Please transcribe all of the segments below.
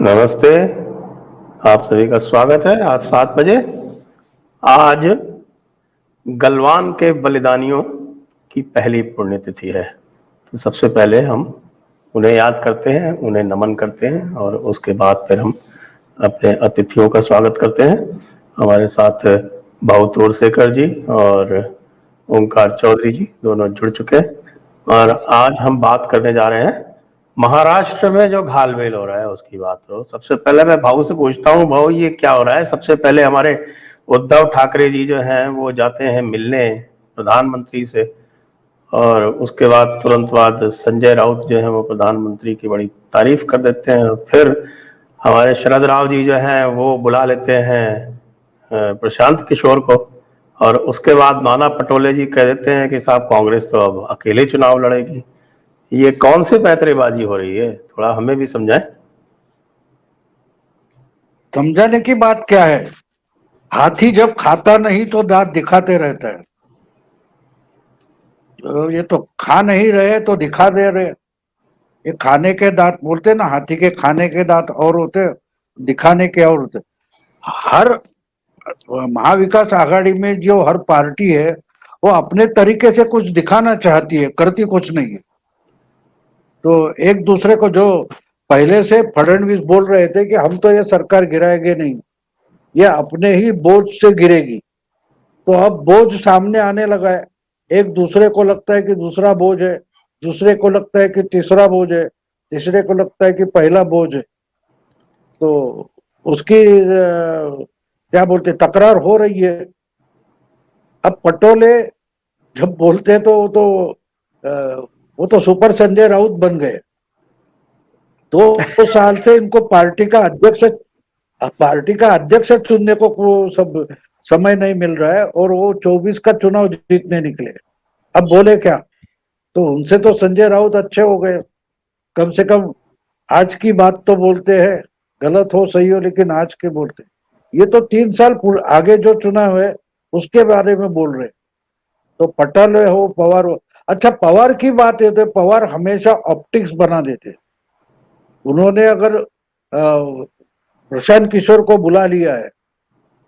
नमस्ते। आप सभी का स्वागत है आज 7 बजे। आज गलवान के बलिदानियों की पहली पुण्यतिथि है। तो सबसे पहले हम उन्हें याद करते हैं, उन्हें नमन करते हैं और उसके बाद फिर हम अपने अतिथियों का स्वागत करते हैं। हमारे साथ भाऊ तोरसेकर जी और ओंकार चौधरी जी दोनों जुड़ चुके हैं और आज हम बात करने जा रहे हैं महाराष्ट्र में जो घालमेल हो रहा है उसकी बात। हो सबसे पहले मैं भाऊ से पूछता हूँ, भाऊ ये क्या हो रहा है? सबसे पहले हमारे उद्धव ठाकरे जी जो हैं वो जाते हैं मिलने प्रधानमंत्री से और उसके बाद तुरंत बाद संजय राउत जो है वो प्रधानमंत्री की बड़ी तारीफ कर देते हैं। फिर हमारे शरद राव जी जो हैं वो बुला लेते हैं प्रशांत किशोर को और उसके बाद नाना पटोले जी कह देते हैं कि साहब कांग्रेस तो अब अकेले चुनाव लड़ेगी। ये कौन सी पैंतरेबाजी हो रही है? थोड़ा हमें भी समझाएं। समझाने की बात क्या है? हाथी जब खाता नहीं तो दांत दिखाते रहता है। तो ये तो खा नहीं रहे तो दिखा दे रहे। ये खाने के दांत बोलते ना, हाथी के खाने के दांत और होते, दिखाने के और होते। हर महाविकास आघाड़ी में जो हर पार्टी है वो अपने तरीके से कुछ दिखाना चाहती है, करती कुछ नहीं है। तो एक दूसरे को जो पहले से फडणवीस बोल रहे थे कि हम तो ये सरकार गिराएंगे नहीं, ये अपने ही बोझ से गिरेगी, तो अब बोझ सामने आने लगा है। एक दूसरे को लगता है कि दूसरा बोझ है, दूसरे को लगता है कि तीसरा बोझ है, तीसरे को लगता है कि पहला बोझ है। तो उसकी क्या बोलते तकरार हो रही है। अब पटोले जब बोलते हैं तो वो तो सुपर संजय राउत बन गए। 2 साल से इनको पार्टी का अध्यक्ष चुनने को सब समय नहीं मिल रहा है और वो 24 का चुनाव जीतने निकले। अब बोले क्या? तो उनसे तो संजय राउत अच्छे हो गए। कम से कम आज की बात तो बोलते हैं, गलत हो सही हो लेकिन आज के बोलते। ये तो 3 साल आगे जो चुनाव है उसके बारे में बोल रहे। तो पटेल हो पवार हो। अच्छा, पवार की बात है तो पवार हमेशा ऑप्टिक्स बना देते। उन्होंने अगर प्रशांत किशोर को बुला लिया है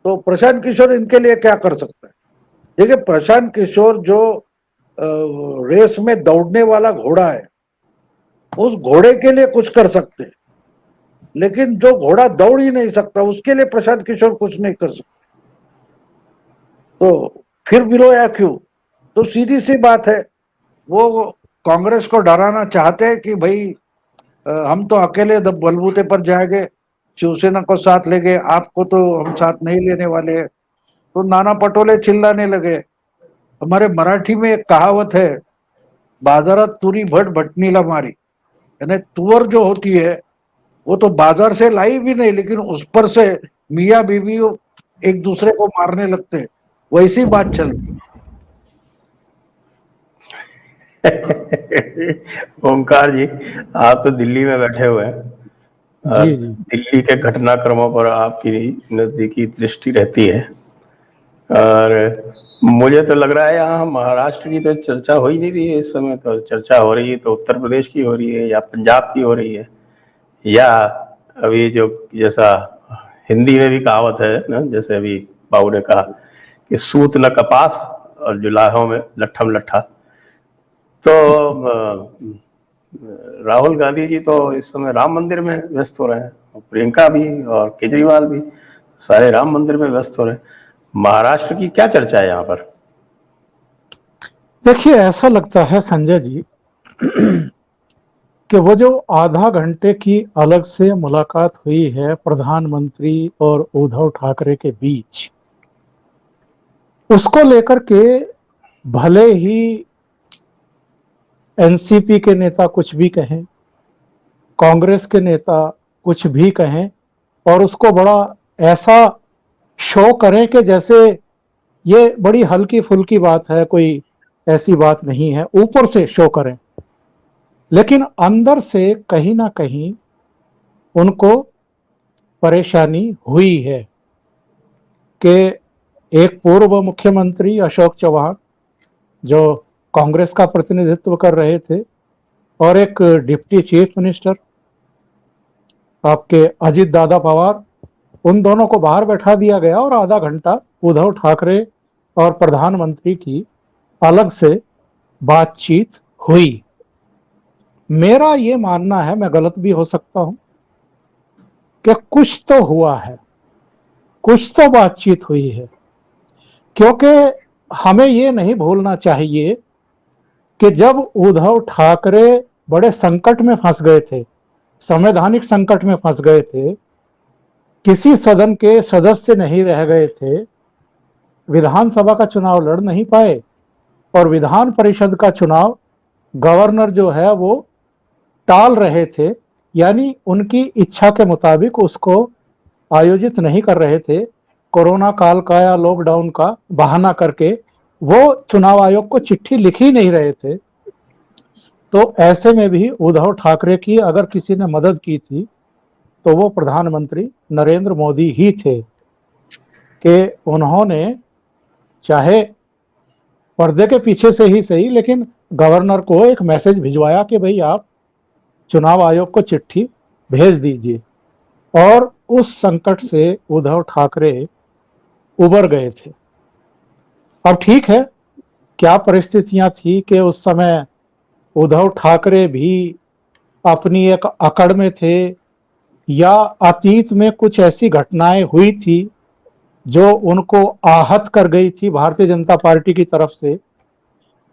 तो प्रशांत किशोर इनके लिए क्या कर सकता है? देखिए, प्रशांत किशोर जो रेस में दौड़ने वाला घोड़ा है, उस घोड़े के लिए कुछ कर सकते हैं, लेकिन जो घोड़ा दौड़ ही नहीं सकता उसके लिए प्रशांत किशोर कुछ नहीं कर सकते। तो फिर बिलोया क्यों? तो सीधी सी बात है, वो कांग्रेस को डराना चाहते हैं कि भाई हम तो अकेले बलबूते पर जाएंगे, शिवसेना को साथ लेंगे, आपको तो हम साथ नहीं लेने वाले हैं। तो नाना पटोले चिल्लाने लगे। हमारे मराठी में एक कहावत है, बाजारात तुरी भट भटनीला मारी। यानी तुअर जो होती है वो तो बाजार से लाई भी नहीं, लेकिन उस पर से मियाँ बीवी एक दूसरे को मारने लगते हैं। वैसी बात चल रही। ओंकार जी, आप तो दिल्ली में बैठे हुए हैं और जी जी दिल्ली के घटनाक्रमों पर आपकी नजदीकी दृष्टि रहती है और मुझे तो लग रहा है यहाँ महाराष्ट्र की तो चर्चा हो ही नहीं रही है इस समय। तो चर्चा हो रही है तो उत्तर प्रदेश की हो रही है या पंजाब की हो रही है या अभी जो जैसा हिंदी में भी कहावत है ना, जैसे अभी बाबू ने कहा कि सूत न कपास और जुलाहों में लट्ठम लट्ठा। तो राहुल गांधी जी तो इस समय राम मंदिर में व्यस्त हो रहे हैं, प्रियंका भी और केजरीवाल भी सारे राम मंदिर में व्यस्त हो रहे हैं। महाराष्ट्र की क्या चर्चा है यहाँ पर? देखिए, ऐसा लगता है संजय जी कि वो जो आधा घंटे की अलग से मुलाकात हुई है प्रधानमंत्री और उद्धव ठाकरे के बीच, उसको लेकर के भले ही एनसीपी के नेता कुछ भी कहें, कांग्रेस के नेता कुछ भी कहें और उसको बड़ा ऐसा शो करें कि जैसे ये बड़ी हल्की फुल्की बात है, कोई ऐसी बात नहीं है, ऊपर से शो करें, लेकिन अंदर से कहीं ना कहीं उनको परेशानी हुई है कि एक पूर्व मुख्यमंत्री अशोक चौहान जो कांग्रेस का प्रतिनिधित्व कर रहे थे और एक डिप्टी चीफ मिनिस्टर आपके अजित दादा पवार, उन दोनों को बाहर बैठा दिया गया और आधा घंटा उद्धव ठाकरे और प्रधानमंत्री की अलग से बातचीत हुई। मेरा ये मानना है, मैं गलत भी हो सकता हूं, कि कुछ तो हुआ है, कुछ तो बातचीत हुई है, क्योंकि हमें ये नहीं भूलना चाहिए कि जब उद्धव ठाकरे बड़े संकट में फंस गए थे, संवैधानिक संकट में फंस गए थे, किसी सदन के सदस्य नहीं रह गए थे, विधानसभा का चुनाव लड़ नहीं पाए और विधान परिषद का चुनाव गवर्नर जो है वो टाल रहे थे, यानी उनकी इच्छा के मुताबिक उसको आयोजित नहीं कर रहे थे, कोरोना काल का या लॉकडाउन का बहाना करके वो चुनाव आयोग को चिट्ठी लिख ही नहीं रहे थे। तो ऐसे में भी उद्धव ठाकरे की अगर किसी ने मदद की थी तो वो प्रधानमंत्री नरेंद्र मोदी ही थे, कि उन्होंने चाहे पर्दे के पीछे से ही सही, लेकिन गवर्नर को एक मैसेज भिजवाया कि भाई आप चुनाव आयोग को चिट्ठी भेज दीजिए, और उस संकट से उद्धव ठाकरे उबर गए थे। अब ठीक है, क्या परिस्थितियां थी कि उस समय उद्धव ठाकरे भी अपनी एक अकड़ में थे, या अतीत में कुछ ऐसी घटनाएं हुई थी जो उनको आहत कर गई थी भारतीय जनता पार्टी की तरफ से,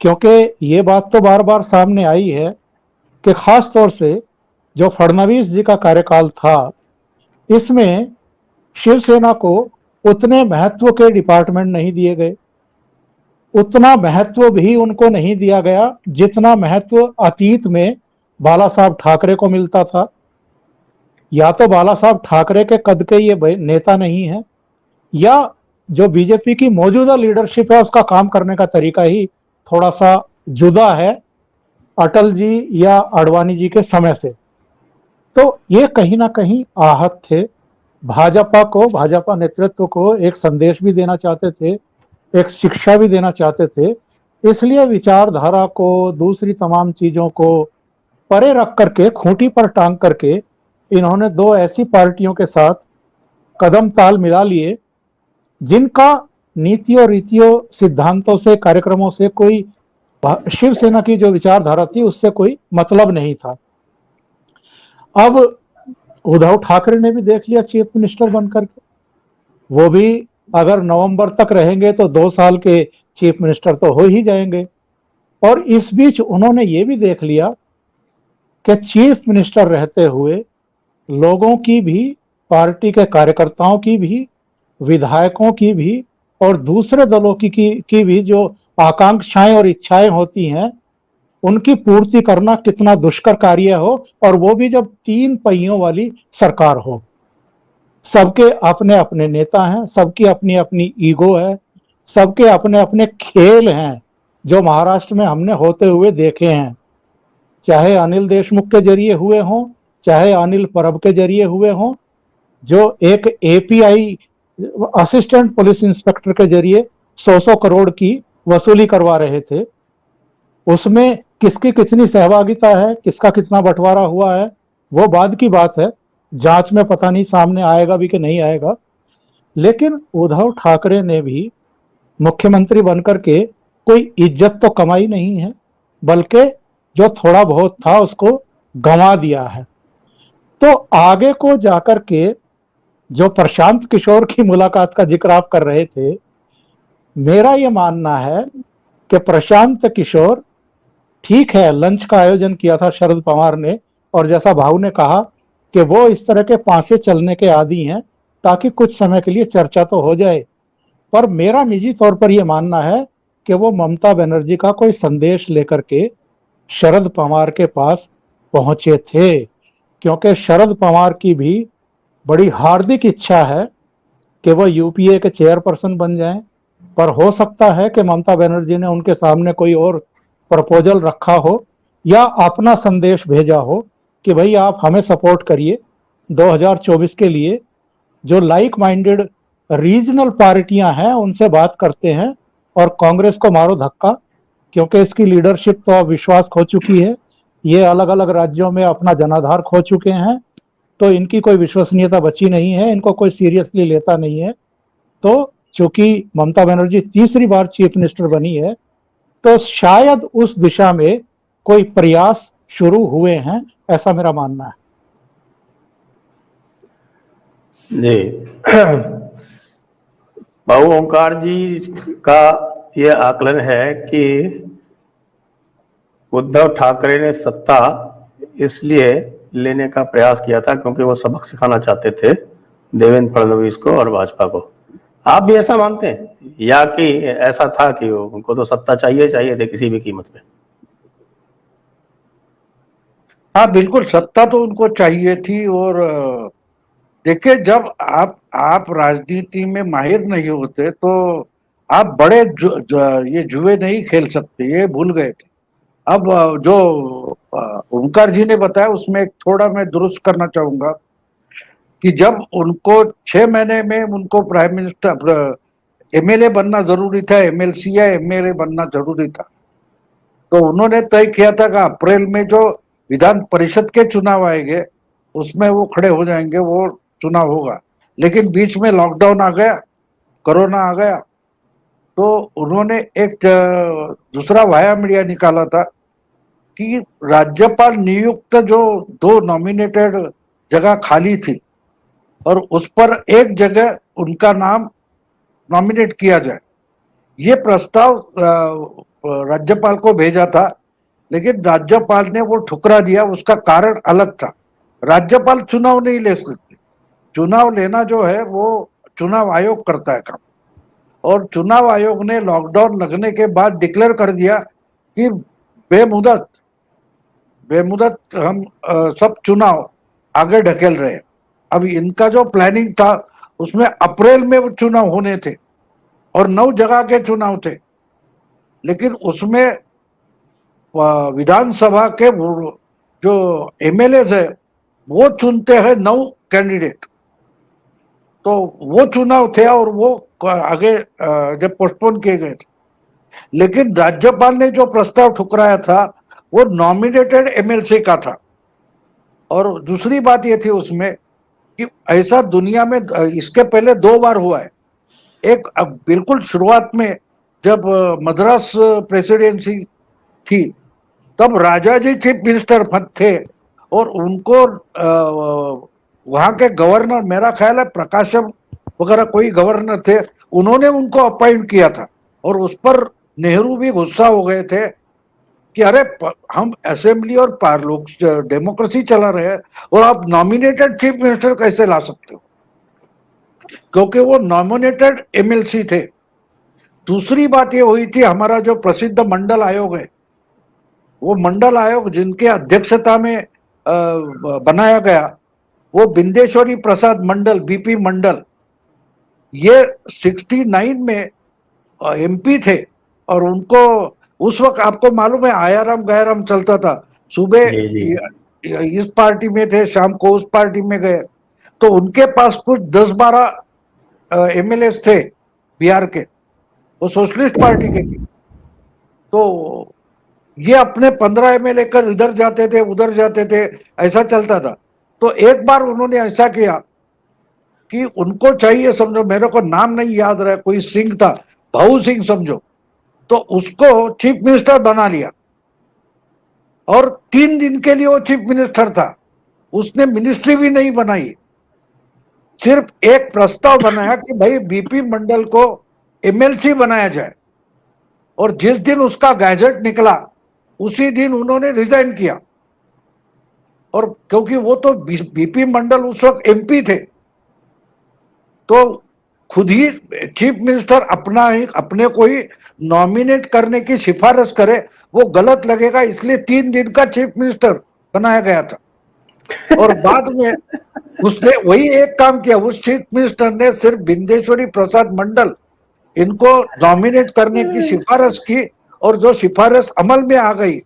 क्योंकि ये बात तो बार बार सामने आई है कि खास तौर से जो फडणवीस जी का कार्यकाल था, इसमें शिवसेना को उतने महत्व के डिपार्टमेंट नहीं दिए गए, उतना महत्व भी उनको नहीं दिया गया जितना महत्व अतीत में बाला साहब ठाकरे को मिलता था। या तो बाला साहब ठाकरे के कद के ये नेता नहीं है, या जो बीजेपी की मौजूदा लीडरशिप है उसका काम करने का तरीका ही थोड़ा सा जुदा है अटल जी या आडवाणी जी के समय से। तो ये कहीं ना कहीं आहत थे, भाजपा को, भाजपा नेतृत्व को एक संदेश भी देना चाहते थे, एक शिक्षा भी देना चाहते थे, इसलिए विचारधारा को, दूसरी तमाम चीजों को परे रख करके, खूंटी पर टांग करके इन्होंने दो ऐसी पार्टियों के साथ कदम ताल मिला लिए जिनका नीतियों, रीतियों, सिद्धांतों से, कार्यक्रमों से कोई, शिवसेना की जो विचारधारा थी उससे कोई मतलब नहीं था। अब उद्धव ठाकरे ने भी देख लिया चीफ मिनिस्टर बनकर के, वो भी अगर नवंबर तक रहेंगे तो 2 साल के चीफ मिनिस्टर तो हो ही जाएंगे, और इस बीच उन्होंने ये भी देख लिया कि चीफ मिनिस्टर रहते हुए लोगों की भी, पार्टी के कार्यकर्ताओं की भी, विधायकों की भी और दूसरे दलों की भी जो आकांक्षाएं और इच्छाएं होती हैं उनकी पूर्ति करना कितना दुष्कर कार्य हो, और वो भी जब 3 पहियों वाली सरकार हो। सबके अपने अपने नेता हैं, सबकी अपनी अपनी ईगो है, सबके अपने अपने खेल हैं जो महाराष्ट्र में हमने होते हुए देखे हैं, चाहे अनिल देशमुख के जरिए हुए हों, चाहे अनिल परब के जरिए हुए हों, जो एक एपीआई असिस्टेंट पुलिस इंस्पेक्टर के जरिए 100 करोड़ की वसूली करवा रहे थे। उसमें किसकी कितनी सहभागिता है, किसका कितना बंटवारा हुआ है, वो बाद की बात है, जांच में पता नहीं सामने आएगा भी कि नहीं आएगा। लेकिन उद्धव ठाकरे ने भी मुख्यमंत्री बनकर के कोई इज्जत तो कमाई नहीं है, बल्कि जो थोड़ा बहुत था उसको गंवा दिया है। तो आगे को जाकर के जो प्रशांत किशोर की मुलाकात का जिक्र आप कर रहे थे, मेरा यह मानना है कि प्रशांत किशोर, ठीक है, लंच का आयोजन किया था शरद पवार ने, और जैसा भाऊ ने कहा कि वो इस तरह के पांसे चलने के आदी हैं ताकि कुछ समय के लिए चर्चा तो हो जाए, पर मेरा निजी तौर पर यह मानना है कि वो ममता बनर्जी का कोई संदेश लेकर के शरद पवार के पास पहुंचे थे, क्योंकि शरद पवार की भी बड़ी हार्दिक इच्छा है कि वो यूपीए के चेयरपर्सन बन जाएं, पर हो सकता है कि ममता बनर्जी ने उनके सामने कोई और प्रपोजल रखा हो या अपना संदेश भेजा हो कि भाई आप हमें सपोर्ट करिए 2024 के लिए, जो लाइक माइंडेड रीजनल पार्टियां हैं उनसे बात करते हैं, और कांग्रेस को मारो धक्का, क्योंकि इसकी लीडरशिप तो अब विश्वास खो चुकी है, ये अलग अलग राज्यों में अपना जनाधार खो चुके हैं। तो इनकी कोई विश्वसनीयता बची नहीं है, इनको कोई सीरियसली लेता नहीं है। तो चूंकि ममता बनर्जी तीसरी बार चीफ मिनिस्टर बनी है, तो शायद उस दिशा में कोई प्रयास शुरू हुए हैं, ऐसा मेरा मानना है। जी। बाबू ओंकार जी का यह आकलन है कि उद्धव ठाकरे ने सत्ता इसलिए लेने का प्रयास किया था क्योंकि वो सबक सिखाना चाहते थे देवेंद्र फडणवीस को और भाजपा को। आप भी ऐसा मानते हैं, या कि ऐसा था कि उनको तो सत्ता चाहिए थे किसी भी कीमत पे? हाँ बिल्कुल, सत्ता तो उनको चाहिए थी। और देखिए, जब आप राजनीति में माहिर नहीं होते तो आप बड़े ये जुए नहीं खेल सकते, ये भूल गए थे। अब जो ओंकार जी ने बताया उसमें एक थोड़ा मैं दुरुस्त करना चाहूंगा कि जब उनको 6 महीने में उनको प्राइम मिनिस्टर एमएलए बनना जरूरी था, एमएलसी या एमएलए बनना जरूरी था, तो उन्होंने तय किया था कि अप्रैल में जो विधान परिषद के चुनाव आएंगे उसमें वो खड़े हो जाएंगे, वो चुनाव होगा। लेकिन बीच में लॉकडाउन आ गया, कोरोना आ गया, तो उन्होंने एक दूसरा वाया मीडिया निकाला था कि राज्यपाल नियुक्त जो 2 नॉमिनेटेड जगह खाली थी और उस पर एक जगह उनका नाम नॉमिनेट किया जाए। ये प्रस्ताव राज्यपाल को भेजा था, लेकिन राज्यपाल ने वो ठुकरा दिया। उसका कारण अलग था। राज्यपाल चुनाव नहीं ले सकते, चुनाव लेना जो है वो चुनाव आयोग करता है काम। और चुनाव आयोग ने लॉकडाउन लगने के बाद डिक्लेयर कर दिया कि बेमुदत हम सब चुनाव आगे ढकेल रहे हैं। अब इनका जो प्लानिंग था उसमें अप्रैल में वो चुनाव होने थे और 9 जगह के चुनाव थे, लेकिन उसमें विधानसभा के जो एमएलए है वो चुनते हैं 9 कैंडिडेट। तो वो चुनाव थे और वो आगे जब पोस्टपोन किए गए थे, लेकिन राज्यपाल ने जो प्रस्ताव ठुकराया था वो नॉमिनेटेड एमएलसी का था। और दूसरी बात ये थी उसमें कि ऐसा दुनिया में इसके पहले 2 बार हुआ है। एक बिल्कुल शुरुआत में जब मद्रास प्रेसिडेंसी थी तब राजा जी चीफ मिनिस्टर थे और उनको वहां के गवर्नर, मेरा ख्याल है प्रकाशम वगैरह कोई गवर्नर थे, उन्होंने उनको अपॉइंट किया था। और उस पर नेहरू भी गुस्सा हो गए थे कि अरे हम असेंबली और लोक डेमोक्रेसी चला रहे हैं और आप नॉमिनेटेड चीफ मिनिस्टर कैसे ला सकते हो, क्योंकि वो नॉमिनेटेड एमएलसी थे। दूसरी बात ये हुई थी, हमारा जो प्रसिद्ध मंडल आयोग है, वो मंडल आयोग जिनके अध्यक्षता में बनाया गया, वो बिंदेश्वरी प्रसाद मंडल, बीपी मंडल, ये 69 में एमपी थे। और उनको उस वक्त आपको मालूम है आयाराम गयाराम चलता था, सुबह जी जी। इस पार्टी में थे, शाम को उस पार्टी में गए। तो उनके पास कुछ 10-12 एमएलए थे बिहार के, वो सोशलिस्ट पार्टी के थे। तो ये अपने 15 एमएलए कर इधर जाते थे उधर जाते थे, ऐसा चलता था। तो एक बार उन्होंने ऐसा किया कि उनको चाहिए, समझो मेरे को नाम नहीं याद रहा, कोई सिंह था, भाऊ सिंह समझो, तो उसको चीफ मिनिस्टर बना लिया। और 3 दिन के लिए वो चीफ मिनिस्टर था, उसने मिनिस्ट्री भी नहीं बनाई, सिर्फ एक प्रस्ताव बनाया कि भाई बीपी मंडल को एमएलसी बनाया जाए। और जिस दिन उसका गैजेट निकला उसी दिन उन्होंने रिजाइन किया। और क्योंकि वो तो बीपी मंडल उस वक्त एमपी थे, तो खुद ही चीफ मिनिस्टर अपने को ही नॉमिनेट करने की सिफारिश करे, वो गलत लगेगा, इसलिए 3 दिन का चीफ मिनिस्टर बनाया गया था। और बाद में उसने वही एक काम किया, उस चीफ मिनिस्टर ने सिर्फ बिंदेश्वरी प्रसाद मंडल इनको नॉमिनेट करने की सिफारिश की, और जो सिफारिश अमल में आ गई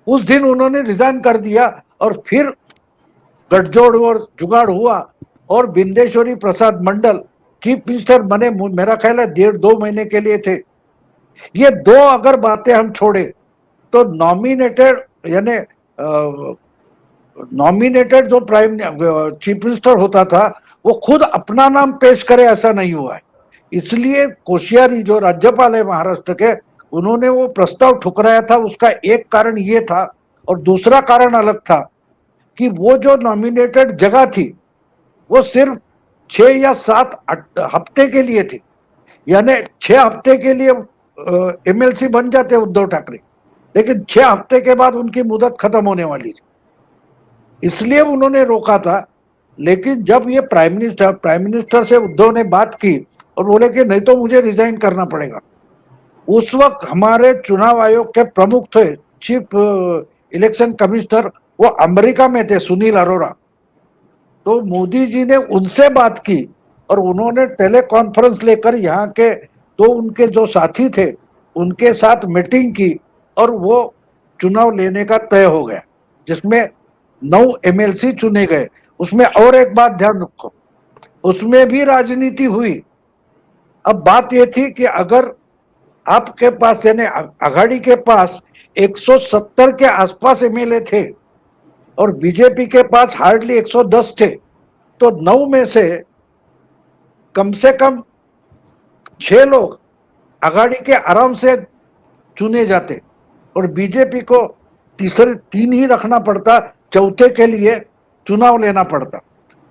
उस दिन उन्होंने रिजाइन कर दिया। और फिर गठजोड़ और जुगाड़ हुआ और बिंदेश्वरी प्रसाद मंडल चीफ मिनिस्टर बने। मेरा ख्याल है 1.5-2 महीने के लिए थे। ये 2 अगर बातें हम छोड़े तो नॉमिनेटेड यानी नॉमिनेटेड जो चीफ मिनिस्टर होता था वो खुद अपना नाम पेश करे, ऐसा नहीं हुआ है। इसलिए कोश्यारी जो राज्यपाल है महाराष्ट्र के, उन्होंने वो प्रस्ताव ठुकराया था। उसका एक कारण ये था और दूसरा कारण अलग था कि वो जो नॉमिनेटेड जगह थी वो सिर्फ 6 या 7 हफ्ते के लिए थी, यानी 6 हफ्ते के लिए एमएलसी बन जाते उद्धव ठाकरे, लेकिन 6 हफ्ते के बाद उनकी मुदत खत्म होने वाली थी, इसलिए उन्होंने रोका था। लेकिन जब ये प्राइम मिनिस्टर से उद्धव ने बात की और बोले कि नहीं तो मुझे रिजाइन करना पड़ेगा, उस वक्त हमारे चुनाव आयोग के प्रमुख थे, चीफ इलेक्शन कमिश्नर, वो अमेरिका में थे, सुनील अरोरा। तो मोदी जी ने उनसे बात की और उन्होंने टेली कॉन्फ्रेंस लेकर यहाँ के तो उनके जो साथी थे उनके साथ मीटिंग की और वो चुनाव लेने का तय हो गया, जिसमें 9 एमएलसी चुने गए। उसमें और एक बात ध्यान रखो, उसमें भी राजनीति हुई। अब बात ये थी कि अगर आपके पास यानी आघाड़ी के पास 170 के आसपास एमएलए थे और बीजेपी के पास हार्डली 110 थे, तो 9 में से कम 6 लोग आघाड़ी के आराम से चुने जाते और बीजेपी को 3 ही रखना पड़ता, चौथे के लिए चुनाव लेना पड़ता।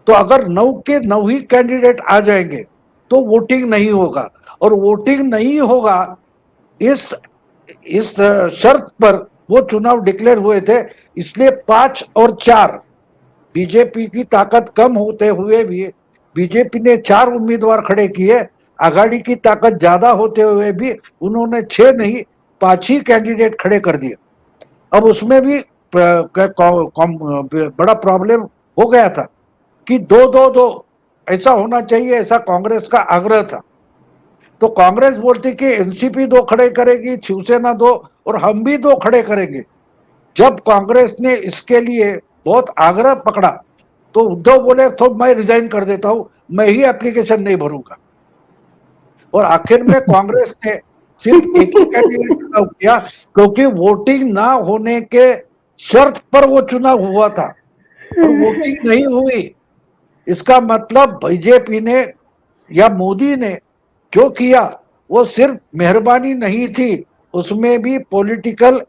तो अगर 9 के 9 ही कैंडिडेट आ जाएंगे तो वोटिंग नहीं होगा, और वोटिंग नहीं होगा इस शर्त पर वो चुनाव डिक्लेयर हुए थे। इसलिए 5 और 4 बीजेपी की ताकत कम होते हुए भी बीजेपी ने 4 उम्मीदवार खड़े किए, आघाड़ी की ताकत ज्यादा होते हुए भी उन्होंने 6 नहीं 5 ही कैंडिडेट खड़े कर दिए। अब उसमें भी बड़ा प्रॉब्लम हो गया था कि 2-2-2 ऐसा होना चाहिए, ऐसा कांग्रेस का आग्रह था। तो कांग्रेस बोलती कि एनसीपी 2 खड़े करेगी, शिवसेना 2 और हम भी 2 खड़े करेंगे। जब कांग्रेस ने इसके लिए बहुत आग्रह पकड़ा तो उद्धव बोले तो मैं रिजाइन कर देता हूं, मैं ही एप्लीकेशन नहीं भरूंगा। और आखिर में कांग्रेस ने सिर्फ एक ही कैंडिडेट चुनाव किया, क्योंकि वोटिंग ना होने के शर्त पर वो चुनाव हुआ था और वोटिंग नहीं हुई। इसका मतलब बीजेपी ने या मोदी ने जो किया वो सिर्फ मेहरबानी नहीं थी, उसमें भी पॉलिटिकल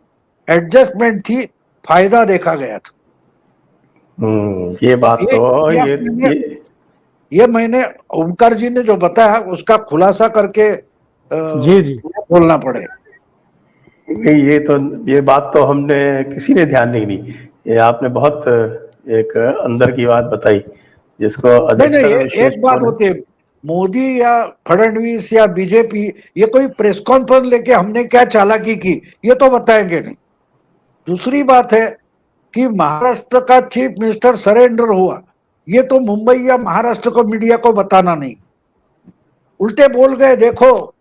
एडजस्टमेंट थी, फायदा देखा गया था। ये बात तो ये मैंने ओमकार जी ने जो बताया उसका खुलासा करके जी बोलना पड़े। ये बात तो हमने किसी ने ध्यान नहीं दी। ये आपने बहुत एक अंदर की बात बताई जिसको नहीं, एक बात होती है, मोदी या फडणवीस या बीजेपी ये कोई प्रेस कॉन्फ्रेंस लेके हमने क्या चालाकी की ये तो बताएंगे नहीं। दूसरी बात है कि महाराष्ट्र का चीफ मिनिस्टर सरेंडर हुआ, ये तो मुंबई या महाराष्ट्र को मीडिया को बताना नहीं। उल्टे बोल गए, देखो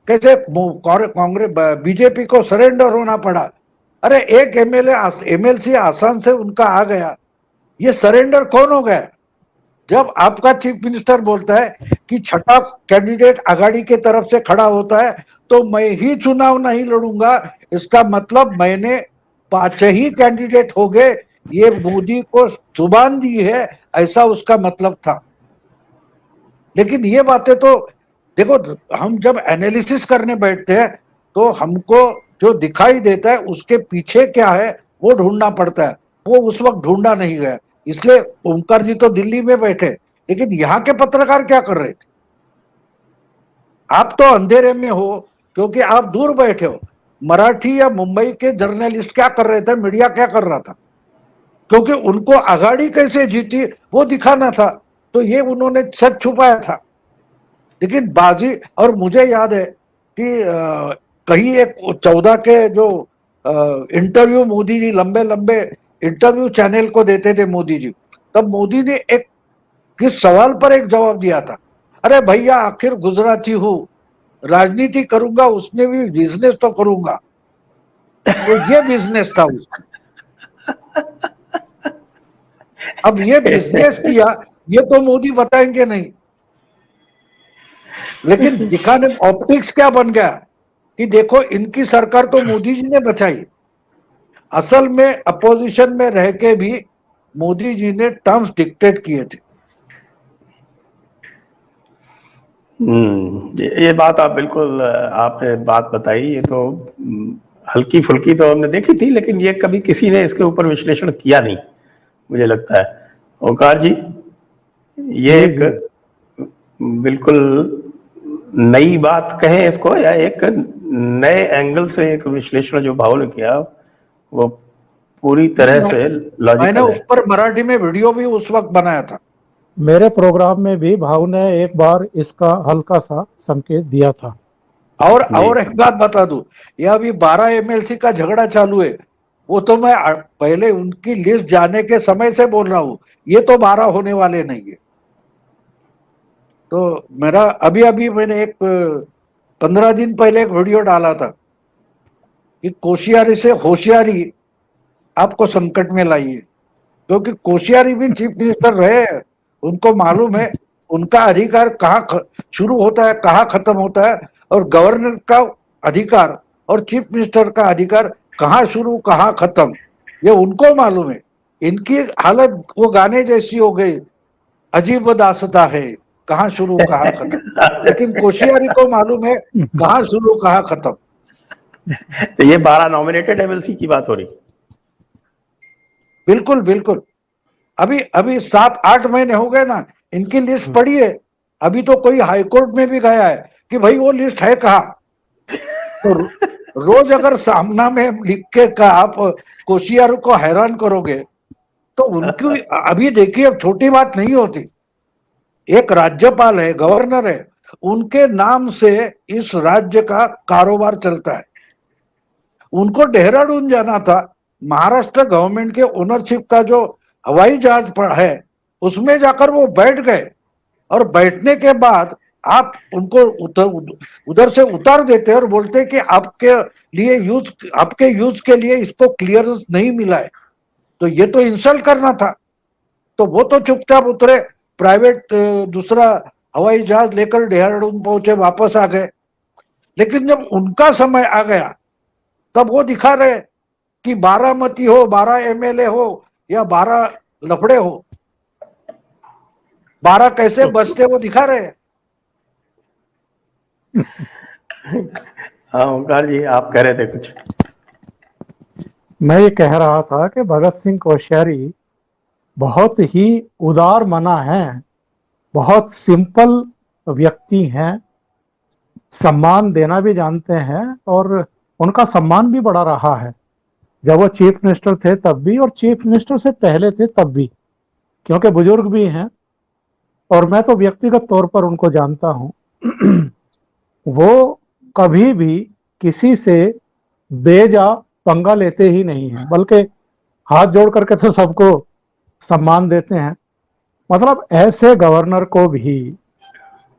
कैसे कांग्रेस बीजेपी को सरेंडर होना पड़ा। अरे एक एमएलसी आसान से उनका आ गया, ये सरेंडर कौन हो गया? जब आपका चीफ मिनिस्टर बोलता है कि 6ठा कैंडिडेट आघाड़ी के तरफ से खड़ा होता है तो मैं ही चुनाव नहीं लड़ूंगा, इसका मतलब मैंने 5 ही कैंडिडेट हो गए, ये मोदी को जुबान दी है, ऐसा उसका मतलब था। लेकिन ये बातें तो देखो, हम जब एनालिसिस करने बैठते हैं तो हमको जो दिखाई देता है उसके पीछे क्या है वो ढूंढना पड़ता है, वो उस वक्त ढूंढा नहीं गया। इसलिए ओमकार जी तो दिल्ली में बैठे, लेकिन यहाँ के पत्रकार क्या कर रहे थे? आप तो अंधेरे में हो क्योंकि आप दूर बैठे हो। मराठी या मुंबई के जर्नलिस्ट क्या कर रहे थे, मीडिया क्या कर रहा था? क्योंकि उनको आघाड़ी कैसे जीती वो दिखाना था, तो ये उन्होंने सच छुपाया था। लेकिन बाजी, और मुझे याद है कि कहीं एक 14 के जो इंटरव्यू मोदी जी लंबे लंबे इंटरव्यू चैनल को देते थे मोदी जी, तब मोदी ने एक किस सवाल पर एक जवाब दिया था, अरे भैया आखिर गुजराती हूं, राजनीति करूंगा उसमें भी बिजनेस तो करूंगा। तो ये बिजनेस था उसका। अब ये बिजनेस किया ये तो मोदी बताएंगे नहीं, लेकिन दिखाने ऑप्टिक्स क्या बन गया कि देखो इनकी सरकार तो मोदी जी ने बचाई। असल में अपोजिशन में रह के भी मोदी जी ने टर्म्स डिक्टेट किए थे। ये बात आप बिल्कुल आपने बात बताई, ये तो हल्की फुल्की तो हमने देखी थी, लेकिन ये कभी किसी ने इसके ऊपर विश्लेषण किया नहीं, मुझे लगता है। ओंकार जी, ये जी एक जी बिल्कुल नई बात कहें इसको, या एक नए एंगल से एक विश्लेषण जो भाव ने किया, वो पूरी तरह मैं, से मैंने लॉजिकल उस है। पर मराठी में वीडियो भी उस वक्त बनाया था। मेरे प्रोग्राम में भी भाव ने एक बार इसका हल्का सा संकेत दिया था। जी, और एक बात बता दूं, ये अभी 12 एमएलसी का झगड़ा चालू है, वो तो मैं पहले उनकी लिस्ट जाने के समय से बोल रहा हूं, ये तो 12 होने वाले नहीं है। तो मेरा अभी अभी मैंने एक 15 दिन पहले एक वीडियो डाला था कि कोशियारी से होशियारी आपको संकट में लाई है, क्योंकि कोशियारी भी चीफ मिनिस्टर रहे हैं, उनको मालूम है उनका अधिकार कहाँ शुरू होता है, कहाँ खत्म होता है, और गवर्नर का अधिकार और चीफ मिनिस्टर का अधिकार कहाँ शुरू कहाँ खत्म, ये उनको मालूम है। इनकी हालत वो गाने जैसी हो गई, अजीब दास्तां है, कहाँ शुरू कहाँ खत्म। लेकिन कोशियारी को मालूम है कहाँ शुरू कहाँ खत्म। तो ये 12 नॉमिनेटेड एमएलसी की बात हो रही। बिल्कुल बिल्कुल। अभी अभी 7-8 महीने हो गए ना, इनकी लिस्ट पड़ी है। अभी तो कोई हाईकोर्ट में भी गया है कि भाई वो लिस्ट है कहाँ। तो रोज अगर सामना में लिख के का आप कोशियार को हैरान करोगे तो उनकी अभी देखिए, अब छोटी बात नहीं होती, एक राज्यपाल है, गवर्नर है, उनके नाम से इस राज्य का कारोबार चलता है। उनको देहरादून जाना था, महाराष्ट्र गवर्नमेंट के ओनरशिप का जो हवाई जहाज है उसमें जाकर वो बैठ गए, और बैठने के बाद आप उनको उधर से उतार देते और बोलते कि आपके यूज के लिए इसको क्लियरेंस नहीं मिला है। तो ये तो इंसल्ट करना था। तो वो तो चुपचाप उतरे, प्राइवेट दूसरा हवाई जहाज लेकर देहरादून पहुंचे, वापस आ गए। लेकिन जब उनका समय आ गया तब वो दिखा रहे कि 12 हो, 12 एमएलए हो या 12 लफड़े हो, 12 कैसे बचते वो दिखा रहे। हाँ ओंकार जी, आप कह रहे थे कुछ। मैं ये कह रहा था कि भगत सिंह कोश्यारी बहुत ही उदार मना है, बहुत सिंपल व्यक्ति हैं, सम्मान देना भी जानते हैं, और उनका सम्मान भी बड़ा रहा है, जब वो चीफ मिनिस्टर थे तब भी और चीफ मिनिस्टर से पहले थे तब भी, क्योंकि बुजुर्ग भी हैं और मैं तो व्यक्तिगत तौर पर उनको जानता हूं। वो कभी भी किसी से बेजा पंगा लेते ही नहीं हैं, बल्कि हाथ जोड़ करके तो सबको सम्मान देते हैं। मतलब ऐसे गवर्नर को भी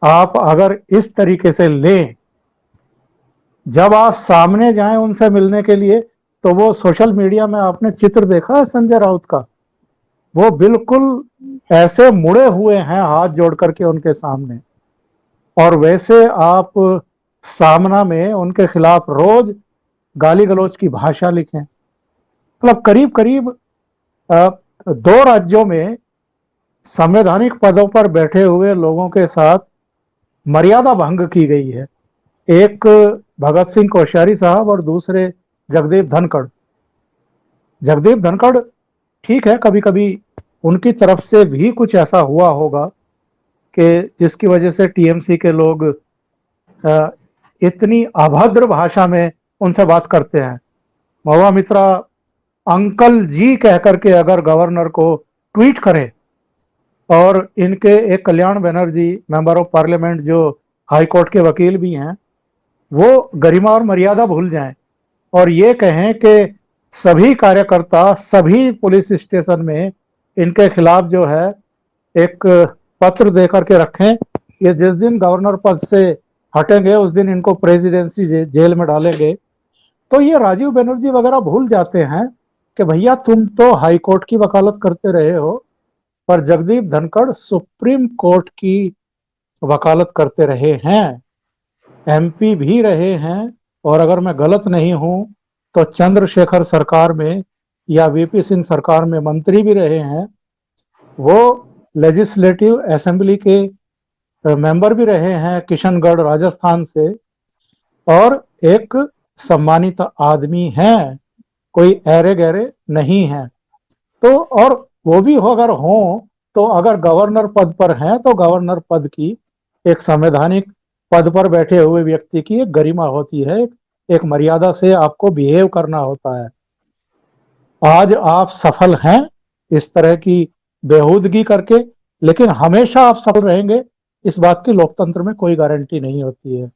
आप अगर इस तरीके से लें, जब आप सामने जाएं उनसे मिलने के लिए, तो वो सोशल मीडिया में आपने चित्र देखा है संजय राउत का, वो बिल्कुल ऐसे मुड़े हुए हैं हाथ जोड़ करके उनके सामने, और वैसे आप सामना में उनके खिलाफ रोज गाली गलौज की भाषा लिखें। मतलब करीब करीब 2 राज्यों में संवैधानिक पदों पर बैठे हुए लोगों के साथ मर्यादा भंग की गई है। एक भगत सिंह कोश्यारी साहब और दूसरे जगदीप धनखड़। जगदीप धनखड़ ठीक है, कभी कभी उनकी तरफ से भी कुछ ऐसा हुआ होगा कि जिसकी वजह से टीएमसी के लोग इतनी अभद्र भाषा में उनसे बात करते हैं। महुआ मित्रा अंकल जी कह करके अगर गवर्नर को ट्वीट करे, और इनके एक Kalyan Banerjee member of parliament जो हाई कोर्ट के वकील भी हैं, वो गरिमा और मर्यादा भूल जाएं और ये कहें कि सभी कार्यकर्ता सभी पुलिस स्टेशन में इनके खिलाफ जो है एक पत्र दे करके रखें, ये जिस दिन गवर्नर पद से हटेंगे उस दिन इनको प्रेसिडेंसी जेल में डालेंगे, तो ये राजीव बनर्जी वगैरह भूल जाते हैं कि भैया तुम तो हाई कोर्ट की वकालत करते रहे हो, पर जगदीप धनखड़ सुप्रीम कोर्ट की वकालत करते रहे हैं, एमपी भी रहे हैं, और अगर मैं गलत नहीं हूं तो चंद्रशेखर सरकार में या वीपी सिंह सरकार में मंत्री भी रहे हैं, वो लेजिस्लेटिव असेंबली के मेंबर भी रहे हैं किशनगढ़ राजस्थान से, और एक सम्मानित आदमी हैं, कोई ऐरे गहरे नहीं हैं। तो और वो भी अगर हों तो अगर गवर्नर पद पर हैं तो गवर्नर पद की, एक संवैधानिक पद पर बैठे हुए व्यक्ति की एक गरिमा होती है, एक मर्यादा से आपको बिहेव करना होता है। आज आप सफल हैं इस तरह की बेहूदगी करके, लेकिन हमेशा आप सफल रहेंगे इस बात की लोकतंत्र में कोई गारंटी नहीं होती है।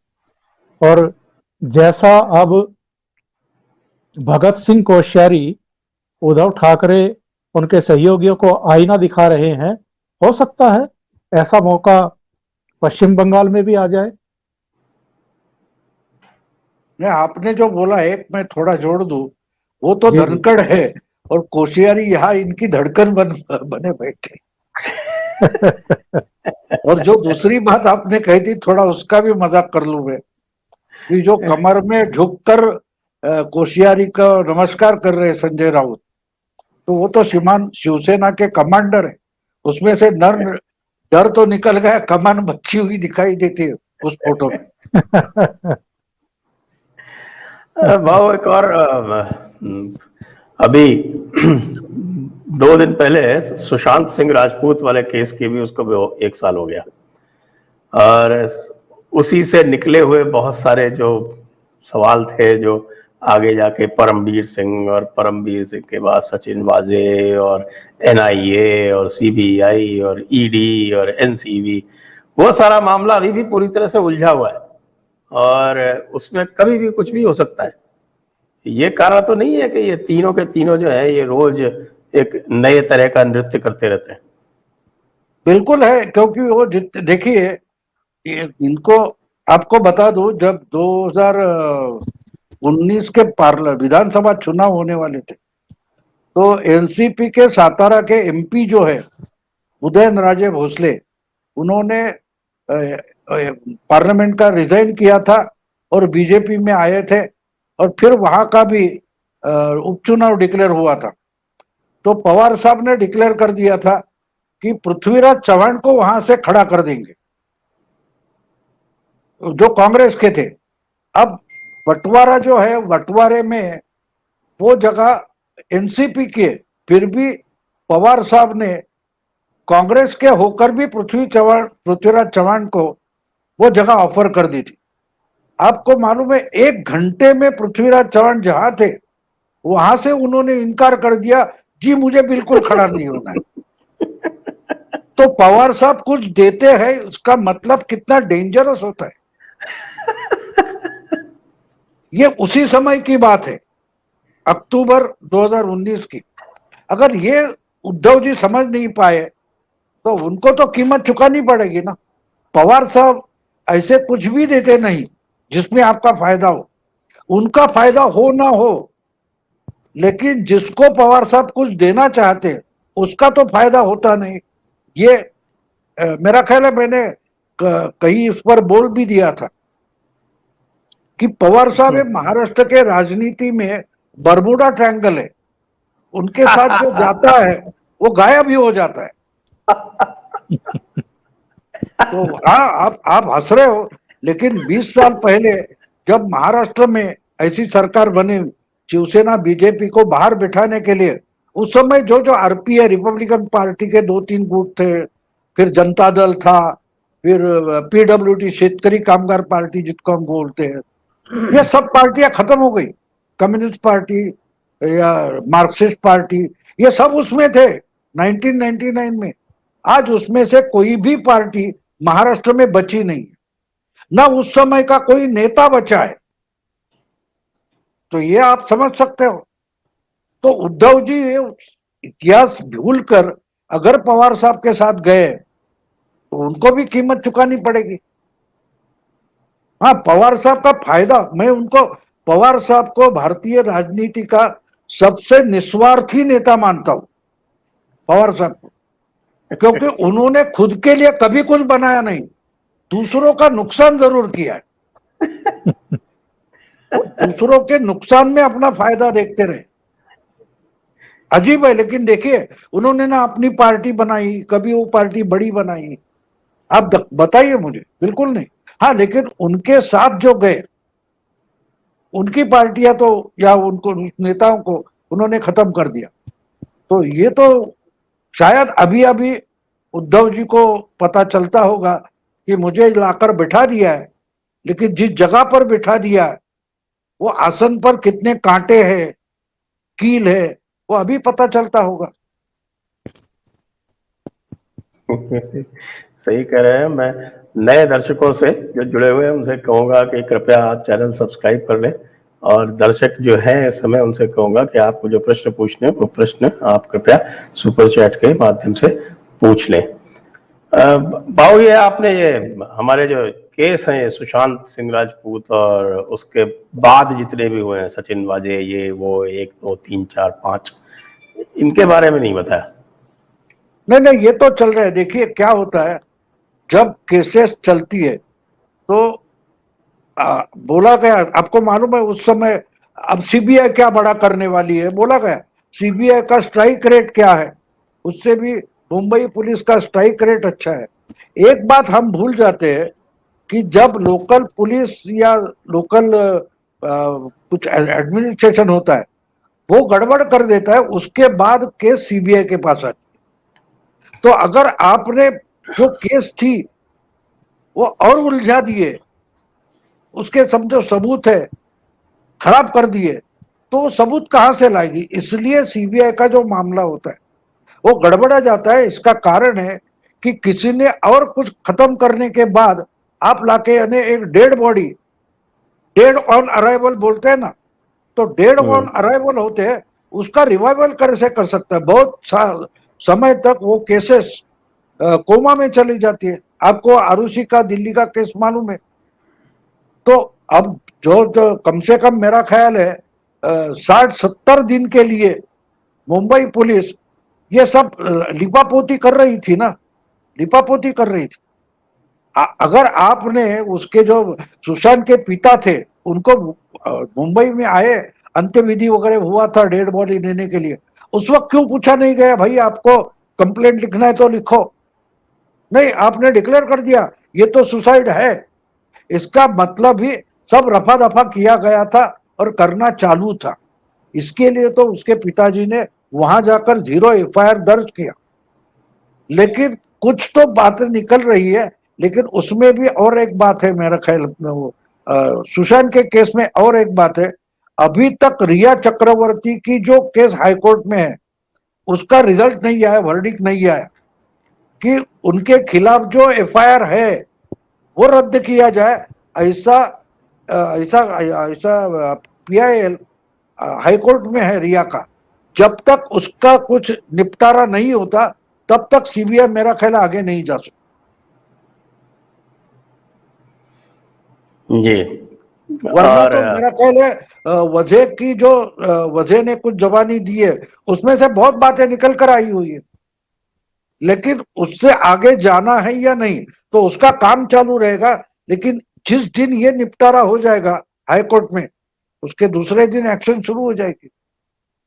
और जैसा अब भगत सिंह कोश्यारी, उद्धव ठाकरे उनके सहयोगियों को आईना दिखा रहे हैं, हो सकता है ऐसा मौका पश्चिम बंगाल में भी आ जाए। नहीं, आपने जो बोला एक मैं थोड़ा जोड़ दूं, वो तो जी जी। धनखड़ है और कोश्यारी यहाँ इनकी धड़कन बने बैठे। और जो दूसरी बात आपने कही थी, थोड़ा उसका भी मजाक कर लूं मैं, कि जो कमर में झुककर कोश्यारी का नमस्कार कर रहे संजय राउत, तो वो तो श्रीमान शिवसेना के कमांडर है। उसमें से डर तो निकल गया, कमान बची हुई दिखाई देती है उस फोटो में। भाव एक और अभी 2 दिन पहले सुशांत सिंह राजपूत वाले केस की भी उसको 1 साल हो गया, और उसी से निकले हुए बहुत सारे जो सवाल थे, जो आगे जाके परमवीर सिंह, और परमवीर सिंह के बाद सचिन वाजे और एनआईए और सीबीआई और ईडी और एनसीबी, वो सारा मामला अभी भी पूरी तरह से उलझा हुआ है, और उसमें कभी भी कुछ भी हो सकता है। ये कारण तो नहीं है कि ये तीनों के तीनों जो है ये रोज एक नए तरह का नृत्य करते रहते हैं। बिल्कुल है, क्योंकि वो देखिए, इनको आपको बता दूं, जब 2019 के विधानसभा चुनाव होने वाले थे, तो एनसीपी के सातारा के एमपी जो है उदयनराजे भोसले, उन्होंने पार्लियामेंट का रिजाइन किया था और बीजेपी में आए थे, और फिर वहां का भी उपचुनाव डिक्लेयर हुआ था। तो पवार साहब ने डिक्लेयर कर दिया था कि पृथ्वीराज चौहान को वहां से खड़ा कर देंगे, जो कांग्रेस के थे। अब बंटवारा जो है, बंटवारे में वो जगह एनसीपी की है, फिर भी पवार साहब ने कांग्रेस के होकर भी पृथ्वीराज चौहान को वो जगह ऑफर कर दी थी। आपको मालूम है, 1 घंटे में पृथ्वीराज चौहान जहां थे वहां से उन्होंने इनकार कर दिया, जी मुझे बिल्कुल खड़ा नहीं होना है। तो पवार साहब कुछ देते हैं, उसका मतलब कितना डेंजरस होता है। ये उसी समय की बात है, अक्टूबर 2019 की। अगर ये उद्धव जी समझ नहीं पाए तो उनको तो कीमत चुकानी पड़ेगी ना। पवार साहब ऐसे कुछ भी देते नहीं जिसमें आपका फायदा हो, उनका फायदा हो ना हो, लेकिन जिसको पवार साहब कुछ देना चाहते उसका तो फायदा होता नहीं। ये मेरा ख्याल है, मैंने कहीं इस पर बोल भी दिया था कि पवार साहब महाराष्ट्र के राजनीति में बरमूडा ट्रायंगल है, उनके साथ जो जाता है वो गायब ही हो जाता है। तो हाँ, आप हंस रहे हो, लेकिन 20 साल पहले जब महाराष्ट्र में ऐसी सरकार बनी, शिवसेना बीजेपी को बाहर बिठाने के लिए, उस समय जो जो आरपीआई रिपब्लिकन पार्टी के 2-3 गुट थे, फिर जनता दल था, फिर पीडब्ल्यूडी शेतकरी कामगार पार्टी जिसको हम बोलते हैं, ये सब पार्टियां खत्म हो गई। कम्युनिस्ट पार्टी या मार्क्सिस्ट पार्टी, ये सब उसमें थे 1999 में। आज उसमें से कोई भी पार्टी महाराष्ट्र में बची नहीं है, ना उस समय का कोई नेता बचा है। तो ये आप समझ सकते हो। तो उद्धव जी इतिहास भूलकर अगर पवार साहब के साथ गए तो उनको भी कीमत चुकानी पड़ेगी। हाँ, पवार साहब का फायदा, मैं उनको, पवार साहब को भारतीय राजनीति का सबसे निस्वार्थी नेता मानता हूं, पवार साहब को, क्योंकि उन्होंने खुद के लिए कभी कुछ बनाया नहीं, दूसरों का नुकसान जरूर किया है। वो दूसरों के नुकसान में अपना फायदा देखते रहे। अजीब है। लेकिन देखिए, उन्होंने ना अपनी पार्टी बनाई, कभी वो पार्टी बड़ी बनाई। आप बताइए मुझे, बिल्कुल नहीं। हाँ, लेकिन उनके साथ जो गए, उनकी पार्टियां तो, या उनको, उस नेताओं को उन्होंने खत्म कर दिया। तो ये तो शायद अभी अभी उद्धव जी को पता चलता होगा कि मुझे लाकर बिठा दिया है, लेकिन जिस जगह पर बिठा दिया है वो आसन पर कितने कांटे हैं, कील है, वो अभी पता चलता होगा। सही कह रहे हैं। मैं नए दर्शकों से जो जुड़े हुए हैं उनसे कहूंगा कि कृपया आप चैनल सब्सक्राइब कर लें, और दर्शक जो हैं इस समय उनसे कहूंगा कि आपको जो प्रश्न पूछने हैं वो प्रश्न आप कृपया सुपर चैट के माध्यम से पूछ लें। बाबू, ये आपने ये हमारे जो केस हैं, ये सुशांत सिंह राजपूत और उसके बाद जितने भी हुए हैं, सचिन वाजे, ये वो 1 2 3 4 5, इनके बारे में नहीं बताया। नहीं नहीं, ये तो चल रहा है। देखिए क्या होता है, जब केसेस चलती है तो बोला गया, आपको मालूम है उस समय, अब सीबीआई क्या बड़ा करने वाली है, बोला गया सीबीआई का स्ट्राइक रेट क्या है, उससे भी मुंबई पुलिस का स्ट्राइक रेट अच्छा है। एक बात हम भूल जाते हैं कि जब लोकल पुलिस या लोकल कुछ एडमिनिस्ट्रेशन होता है, वो गड़बड़ कर देता है, उसके बाद केस सीबीआई के पास आती है। तो अगर आपने जो केस थी वो और उलझा दिए, उसके समझो सबूत है खराब कर दिए, तो सबूत कहां से लाएगी। इसलिए सीबीआई का जो मामला होता है वो गड़बड़ा जाता है। इसका कारण है कि किसी ने और कुछ खत्म करने के बाद आप लाके, यानी एक dead body, dead on arrival बोलते हैं ना, तो डेड ऑन अराइवल होते हैं, उसका रिवाइवल कैसे कर सकता है। बहुत समय तक वो केसेस कोमा में चली जाती है। आपको आरुषि का दिल्ली का केस मालूम है। तो अब जो तो कम से कम मेरा ख्याल है 60-70 दिन के लिए मुंबई पुलिस ये सब लिपापोती कर रही थी ना, लिपापोती कर रही थी। अगर आपने उसके जो सुशांत के पिता थे उनको मुंबई में आए, अंत्यविधि वगैरह हुआ था डेड बॉडी लेने के लिए, उस वक्त क्यों पूछा नहीं गया, भाई आपको कंप्लेंट लिखना है तो लिखो। नहीं, आपने डिक्लेयर कर दिया ये तो सुसाइड है। इसका मतलब ही सब रफा दफा किया गया था और करना चालू था। इसके लिए तो उसके पिताजी ने वहां जाकर 0 एफआईआर दर्ज किया। लेकिन कुछ तो बातें निकल रही है। लेकिन उसमें भी और एक बात है मेरा ख्याल में, वो सुशांत के केस में और एक बात है, अभी तक रिया चक्रवर्ती की जो केस हाईकोर्ट में है उसका रिजल्ट नहीं आया, वर्डिक्ट नहीं आया कि उनके खिलाफ जो एफआईआर है वो रद्द किया जाए। ऐसा ऐसा ऐसा पीआईएल हाईकोर्ट में है रिया का। जब तक उसका कुछ निपटारा नहीं होता तब तक सीबीआई मेरा ख्याल आगे नहीं जा सकता। जी। वरना और तो मेरा ख्याल है वजह की जो वजह ने कुछ जबानी दी है उसमें से बहुत बातें निकल कर आई हुई है, लेकिन उससे आगे जाना है या नहीं तो उसका काम चालू रहेगा। लेकिन जिस दिन ये निपटारा हो जाएगा हाईकोर्ट में, उसके दूसरे दिन एक्शन शुरू हो जाएगी,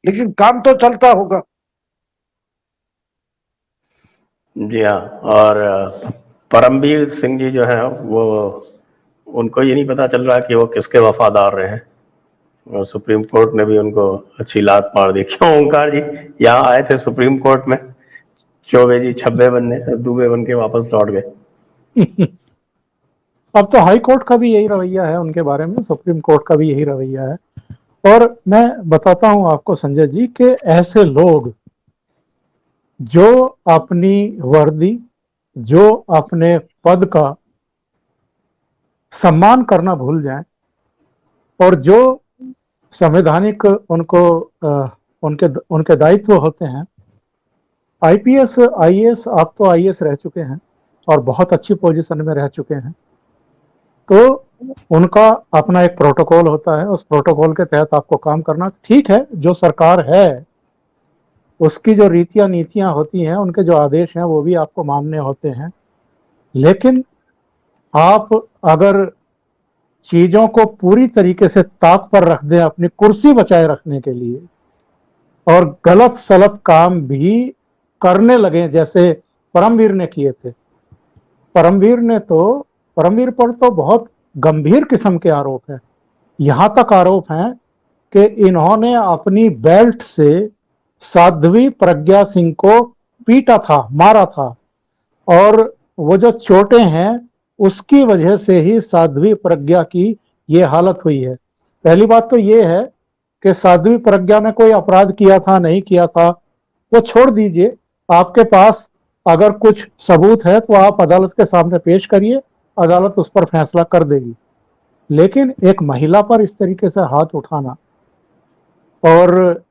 लेकिन काम तो चलता होगा। जी हाँ। और परमवीर सिंह जी जो हैं वो, उनको ये नहीं पता चल रहा कि वो किसके वफादार रहे हैं, और सुप्रीम कोर्ट ने भी उनको अच्छी लात मार दी। क्यों ओंकार जी यहाँ आए थे सुप्रीम कोर्ट में चौबे जी छब्बे बनने, दुबे बन के वापस लौट गए। अब तो हाई कोर्ट का भी यही रवैया है उनके बारे में, सुप्रीम कोर्ट का भी यही रवैया है। और मैं बताता हूं आपको संजय जी कि ऐसे लोग जो अपनी वर्दी, जो अपने पद का सम्मान करना भूल जाएं, और जो संवैधानिक उनको उनके उनके दायित्व होते हैं। आईपीएस आईएएस, आप तो आईएएस रह चुके हैं और बहुत अच्छी पोजीशन में रह चुके हैं, तो उनका अपना एक प्रोटोकॉल होता है, उस प्रोटोकॉल के तहत आपको काम करना ठीक है। जो सरकार है उसकी जो रीतियां नीतियां होती हैं, उनके जो आदेश हैं वो भी आपको मानने होते हैं। लेकिन आप अगर चीजों को पूरी तरीके से ताक पर रख दें अपनी कुर्सी बचाए रखने के लिए, और गलत सलत काम भी करने लगे जैसे परमवीर ने किए थे। परमवीर पर तो बहुत गंभीर किस्म के आरोप हैं। यहां तक आरोप हैं कि इन्होंने अपनी बेल्ट से साध्वी प्रज्ञा सिंह को पीटा था, मारा था, और वो जो चोटें हैं उसकी वजह से ही साध्वी प्रज्ञा की ये हालत हुई है। पहली बात तो ये है कि साध्वी प्रज्ञा ने कोई अपराध किया था नहीं किया था वो छोड़ दीजिए, आपके पास अगर कुछ सबूत है तो आप अदालत के सामने पेश करिए, अदालत उस पर फैसला कर देगी। लेकिन एक महिला पर इस तरीके से हाथ उठाना और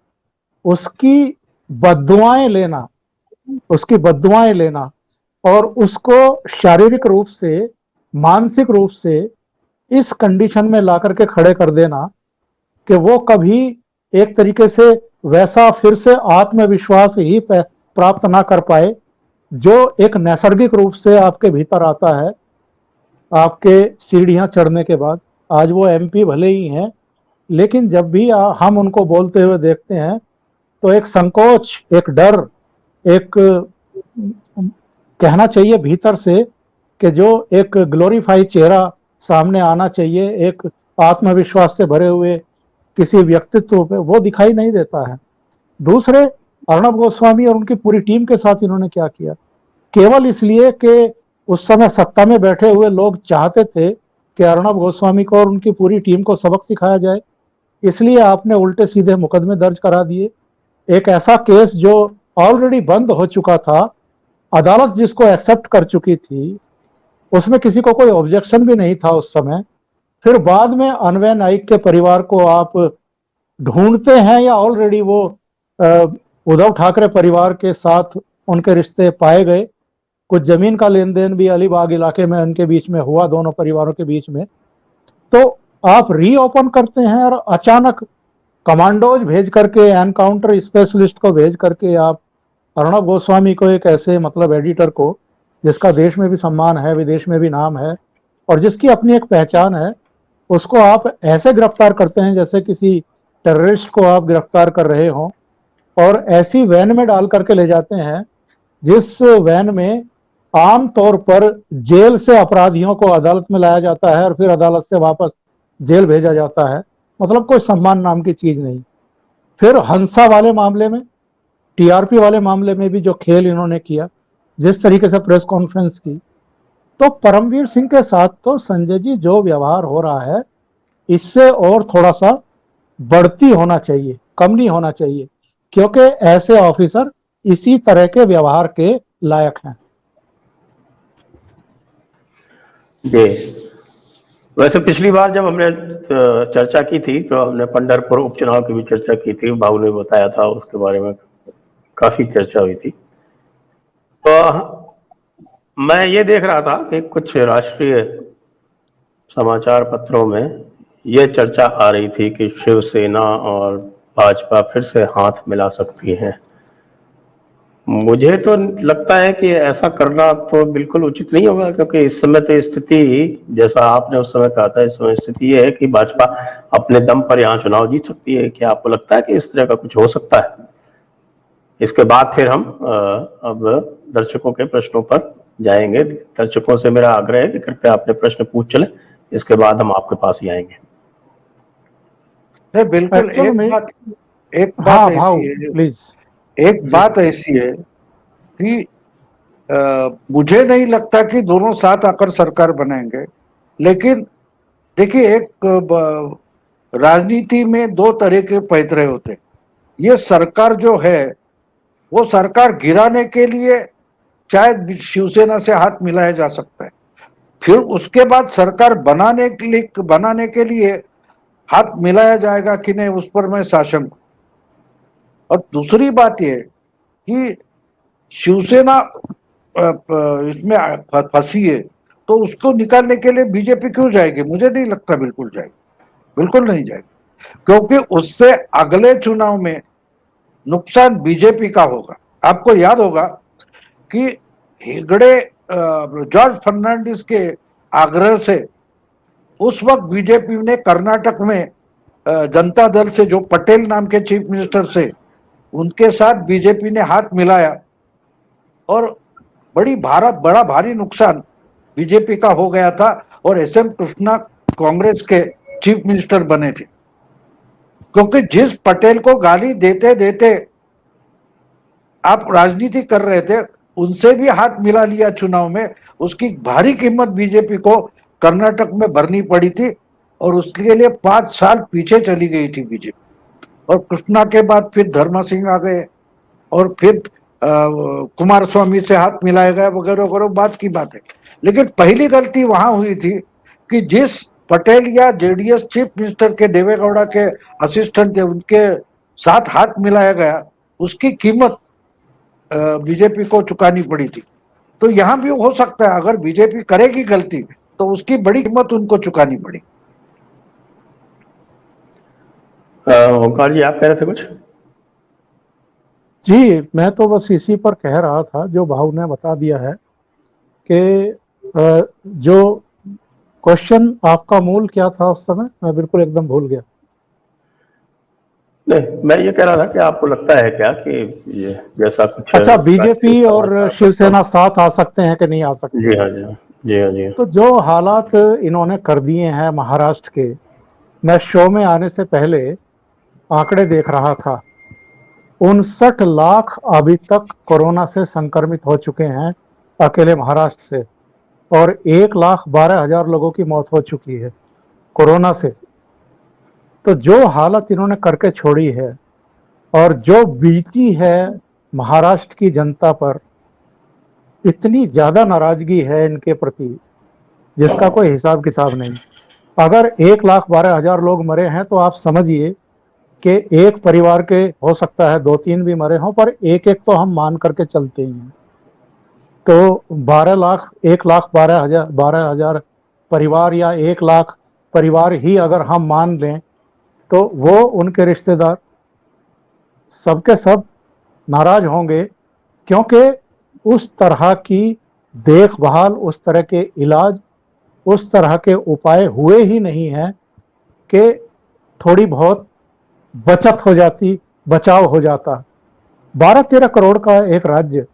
उसकी बद्दुआएं लेना, और उसको शारीरिक रूप से, मानसिक रूप से इस कंडीशन में ला करके खड़े कर देना कि वो कभी एक तरीके से वैसा फिर से आत्मविश्वास ही प्राप्त ना कर पाए जो एक नैसर्गिक रूप से आपके भीतर आता है आपके सीढ़ियां चढ़ने के बाद। आज वो एमपी भले ही हैं, लेकिन जब भी हम उनको बोलते हुए देखते हैं तो एक संकोच, एक डर, एक कहना चाहिए भीतर से कि जो एक ग्लोरीफाई चेहरा सामने आना चाहिए एक आत्मविश्वास से भरे हुए किसी व्यक्तित्व पे, वो दिखाई नहीं देता है। दूसरे, अर्णब गोस्वामी और उनकी पूरी टीम के साथ इन्होंने क्या किया, केवल इसलिए कि उस समय सत्ता में बैठे हुए लोग चाहते थे कि अर्णब गोस्वामी को और उनकी पूरी टीम को सबक सिखाया जाए, इसलिए आपने उल्टे सीधे मुकदमे दर्ज करा दिए। एक ऐसा केस जो ऑलरेडी बंद हो चुका था, अदालत जिसको एक्सेप्ट कर चुकी थी, उसमें किसी को कोई ऑब्जेक्शन भी नहीं था उस समय, फिर बाद में अन्वय नाइक के परिवार को आप ढूंढते हैं या ऑलरेडी वो उद्धव ठाकरे परिवार के साथ उनके रिश्ते पाए गए, कुछ जमीन का लेन देन भी अलीबाग इलाके में उनके बीच में हुआ, दोनों परिवारों के बीच में। तो आप रीओपन करते हैं और अचानक कमांडोज भेज करके, एनकाउंटर स्पेशलिस्ट को भेज करके आप अर्णब गोस्वामी को, एक ऐसे मतलब एडिटर को जिसका देश में भी सम्मान है, विदेश में भी नाम है और जिसकी अपनी एक पहचान है, उसको आप ऐसे गिरफ्तार करते हैं जैसे किसी टेररिस्ट को आप गिरफ्तार कर रहे हो, और ऐसी वैन में डाल करके ले जाते हैं जिस वैन में आम तौर पर जेल से अपराधियों को अदालत में लाया जाता है और फिर अदालत से वापस जेल भेजा जाता है। मतलब कोई सम्मान नाम की चीज नहीं। फिर हंसा वाले मामले में, टीआरपी वाले मामले में भी जो खेल इन्होंने किया, जिस तरीके से प्रेस कॉन्फ्रेंस की, तो परमवीर सिंह के साथ तो संजय जी जो व्यवहार हो रहा है इससे और थोड़ा सा बढ़ती होना चाहिए, कम नहीं होना चाहिए, क्योंकि ऐसे ऑफिसर इसी तरह के व्यवहार के लायक हैं। जी, वैसे पिछली बार जब हमने चर्चा की थी तो हमने पंढरपुर उपचुनाव की भी चर्चा की थी, बाबू ने बताया था, उसके बारे में काफी चर्चा हुई थी। तो मैं ये देख रहा था कि कुछ राष्ट्रीय समाचार पत्रों में ये चर्चा आ रही थी कि शिवसेना और भाजपा फिर से हाथ मिला सकती है। मुझे तो लगता है कि ऐसा करना तो बिल्कुल उचित नहीं होगा, क्योंकि इस समय तो स्थिति, जैसा आपने उस समय कहा था, इस समय स्थिति ये है कि भाजपा अपने दम पर यहाँ चुनाव जीत सकती है। क्या आपको लगता है कि इस तरह का कुछ हो सकता है? इसके बाद फिर हम अब दर्शकों के प्रश्नों पर जाएंगे। दर्शकों से मेरा आग्रह है कि कृपया अपने प्रश्न पूछ चले, इसके बाद हम आपके पास ही आएंगे। नहीं, बिल्कुल। एक बात हाँ, ऐसी है, प्लीज। एक बात ऐसी है कि मुझे नहीं लगता कि दोनों साथ आकर सरकार बनाएंगे। लेकिन देखिए, एक राजनीति में दो तरह के पैतरे होते हैं। ये सरकार जो है वो सरकार गिराने के लिए शायद शिवसेना से हाथ मिलाया जा सकता है, फिर उसके बाद सरकार बनाने के लिए हाथ मिलाया जाएगा कि नहीं, उस पर मैं साशंक हूं। और दूसरी बात यह कि शिवसेना इसमें फंसी है तो उसको निकालने के लिए बीजेपी क्यों जाएगी? मुझे नहीं लगता बिल्कुल जाएगी, बिल्कुल नहीं जाएगी, क्योंकि उससे अगले चुनाव में नुकसान बीजेपी का होगा। आपको याद होगा कि हेगड़े जॉर्ज फर्नांडिस के आग्रह से उस वक्त बीजेपी ने कर्नाटक में जनता दल से, जो पटेल नाम के चीफ मिनिस्टर से, उनके साथ बीजेपी ने हाथ मिलाया और बड़ा भारी नुकसान बीजेपी का हो गया था और एस.एम. कृष्णा कांग्रेस के चीफ मिनिस्टर बने थे। क्योंकि जिस पटेल को गाली देते देते आप राजनीति कर रहे थे, उनसे भी हाथ मिला लिया चुनाव में, उसकी भारी कीमत बीजेपी को कर्नाटक में भरनी पड़ी थी और उसके लिए 5 साल पीछे चली गई थी बीजेपी। और कृष्णा के बाद फिर धर्मा सिंह आ गए और फिर कुमार स्वामी से हाथ मिलाया गया वगैरह वगैरह, बात की बात है। लेकिन पहली गलती वहां हुई थी कि जिस पटेल या जेडीएस चीफ मिनिस्टर के देवेगौड़ा के असिस्टेंट थे, उनके साथ हाथ मिलाया गया, उसकी कीमत बीजेपी को चुकानी पड़ी थी। तो यहां भी हो सकता है, अगर बीजेपी करेगी गलती तो उसकी बड़ी कीमत उनको चुकानी पड़ी। ओंकार जी, आप कह रहे थे कुछ? जी, मैं तो बस इसी पर कह रहा था जो भाव ने बता दिया है कि जो क्वेश्चन आपका मूल क्या था उस समय, मैं बिल्कुल एकदम भूल गया। नहीं, मैं ये कह रहा था कि आपको लगता है क्या कि ये जैसा कुछ अच्छा, बीजेपी राष्ट्रीय और समाचार शिवसेना साथ आ सकते हैं कि नहीं आ सकते? जी हाँ, जी हाँ, जी हाँ, जी हाँ। तो जो हालात इन्होंने कर दिए हैं महाराष्ट्र के, मैं शो में आने से पहले आंकड़े देख रहा था। 59 लाख अभी तक कोरोना से संक्रमित हो चुके हैं अकेले महाराष्ट्र से, और 1,12,000 लोगों की मौत हो चुकी है कोरोना से। तो जो हालत इन्होंने करके छोड़ी है और जो बीती है महाराष्ट्र की जनता पर, इतनी ज्यादा नाराजगी है इनके प्रति जिसका कोई हिसाब किताब नहीं। अगर 1,12,000 लोग मरे हैं तो आप समझिए कि एक परिवार के हो सकता है 2-3 भी मरे हों, पर एक एक तो हम मान करके चलते ही हैं। तो 12 लाख, 1,12,000 परिवार या 1 लाख परिवार ही अगर हम मान लें तो वो उनके रिश्तेदार सबके सब नाराज होंगे, क्योंकि उस तरह की देखभाल, उस तरह के इलाज, उस तरह के उपाय हुए ही नहीं हैं कि थोड़ी बहुत बचत हो जाती, बचाव हो जाता। 12-13 करोड़ का एक राज्य,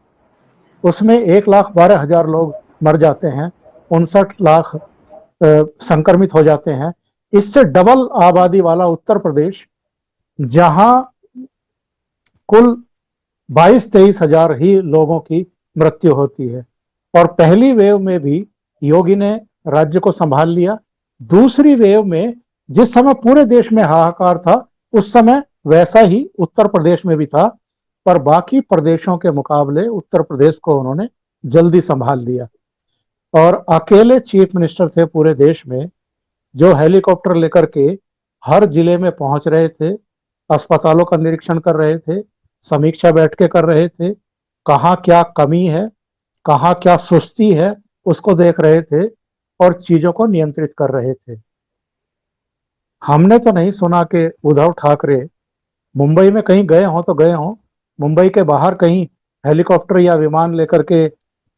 उसमें 1,12,000 लोग मर जाते हैं, 59 लाख संक्रमित हो जाते हैं। इससे डबल आबादी वाला उत्तर प्रदेश, जहां कुल 22-23 हजार ही लोगों की मृत्यु होती है, और पहली वेव में भी योगी ने राज्य को संभाल लिया। दूसरी वेव में जिस समय पूरे देश में हाहाकार था, उस समय वैसा ही उत्तर प्रदेश में भी था, पर बाकी प्रदेशों के मुकाबले उत्तर प्रदेश को उन्होंने जल्दी संभाल लिया। और अकेले चीफ मिनिस्टर थे पूरे देश में जो हेलीकॉप्टर लेकर के हर जिले में पहुंच रहे थे, अस्पतालों का निरीक्षण कर रहे थे, समीक्षा बैठकें कर रहे थे, कहाँ क्या कमी है, कहाँ क्या सुस्ती है, उसको देख रहे थे और चीजों को नियंत्रित कर रहे थे। हमने तो नहीं सुना कि उद्धव ठाकरे मुंबई में कहीं गए हों तो गए हों, मुंबई के बाहर कहीं हेलीकॉप्टर या विमान लेकर के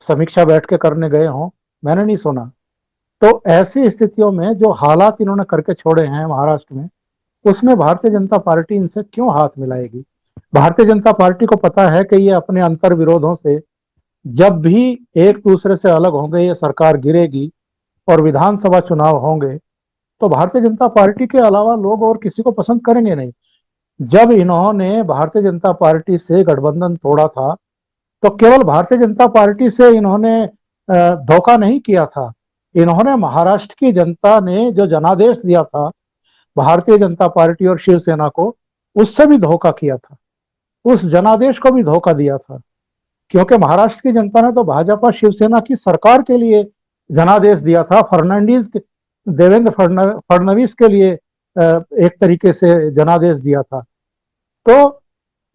समीक्षा बैठकें करने गए हों, मैंने नहीं सुना। तो ऐसी स्थितियों में जो हालात इन्होंने करके छोड़े हैं महाराष्ट्र में, उसमें भारतीय जनता पार्टी इनसे क्यों हाथ मिलाएगी? भारतीय जनता पार्टी को पता है कि ये अपने अंतर विरोधों से जब भी एक दूसरे से अलग होंगे, ये सरकार गिरेगी और विधानसभा चुनाव होंगे, तो भारतीय जनता पार्टी के अलावा लोग और किसी को पसंद करेंगे नहीं। जब इन्होंने भारतीय जनता पार्टी से गठबंधन तोड़ा था तो केवल भारतीय जनता पार्टी से इन्होंने धोखा नहीं किया था, इन्होंने महाराष्ट्र की जनता ने जो जनादेश दिया था भारतीय जनता पार्टी और शिवसेना को, उससे भी धोखा किया था, उस जनादेश को भी धोखा दिया था। क्योंकि महाराष्ट्र की जनता ने तो भाजपा शिवसेना की सरकार के लिए जनादेश दिया था, देवेंद्र फडणवीस के लिए एक तरीके से जनादेश दिया था। तो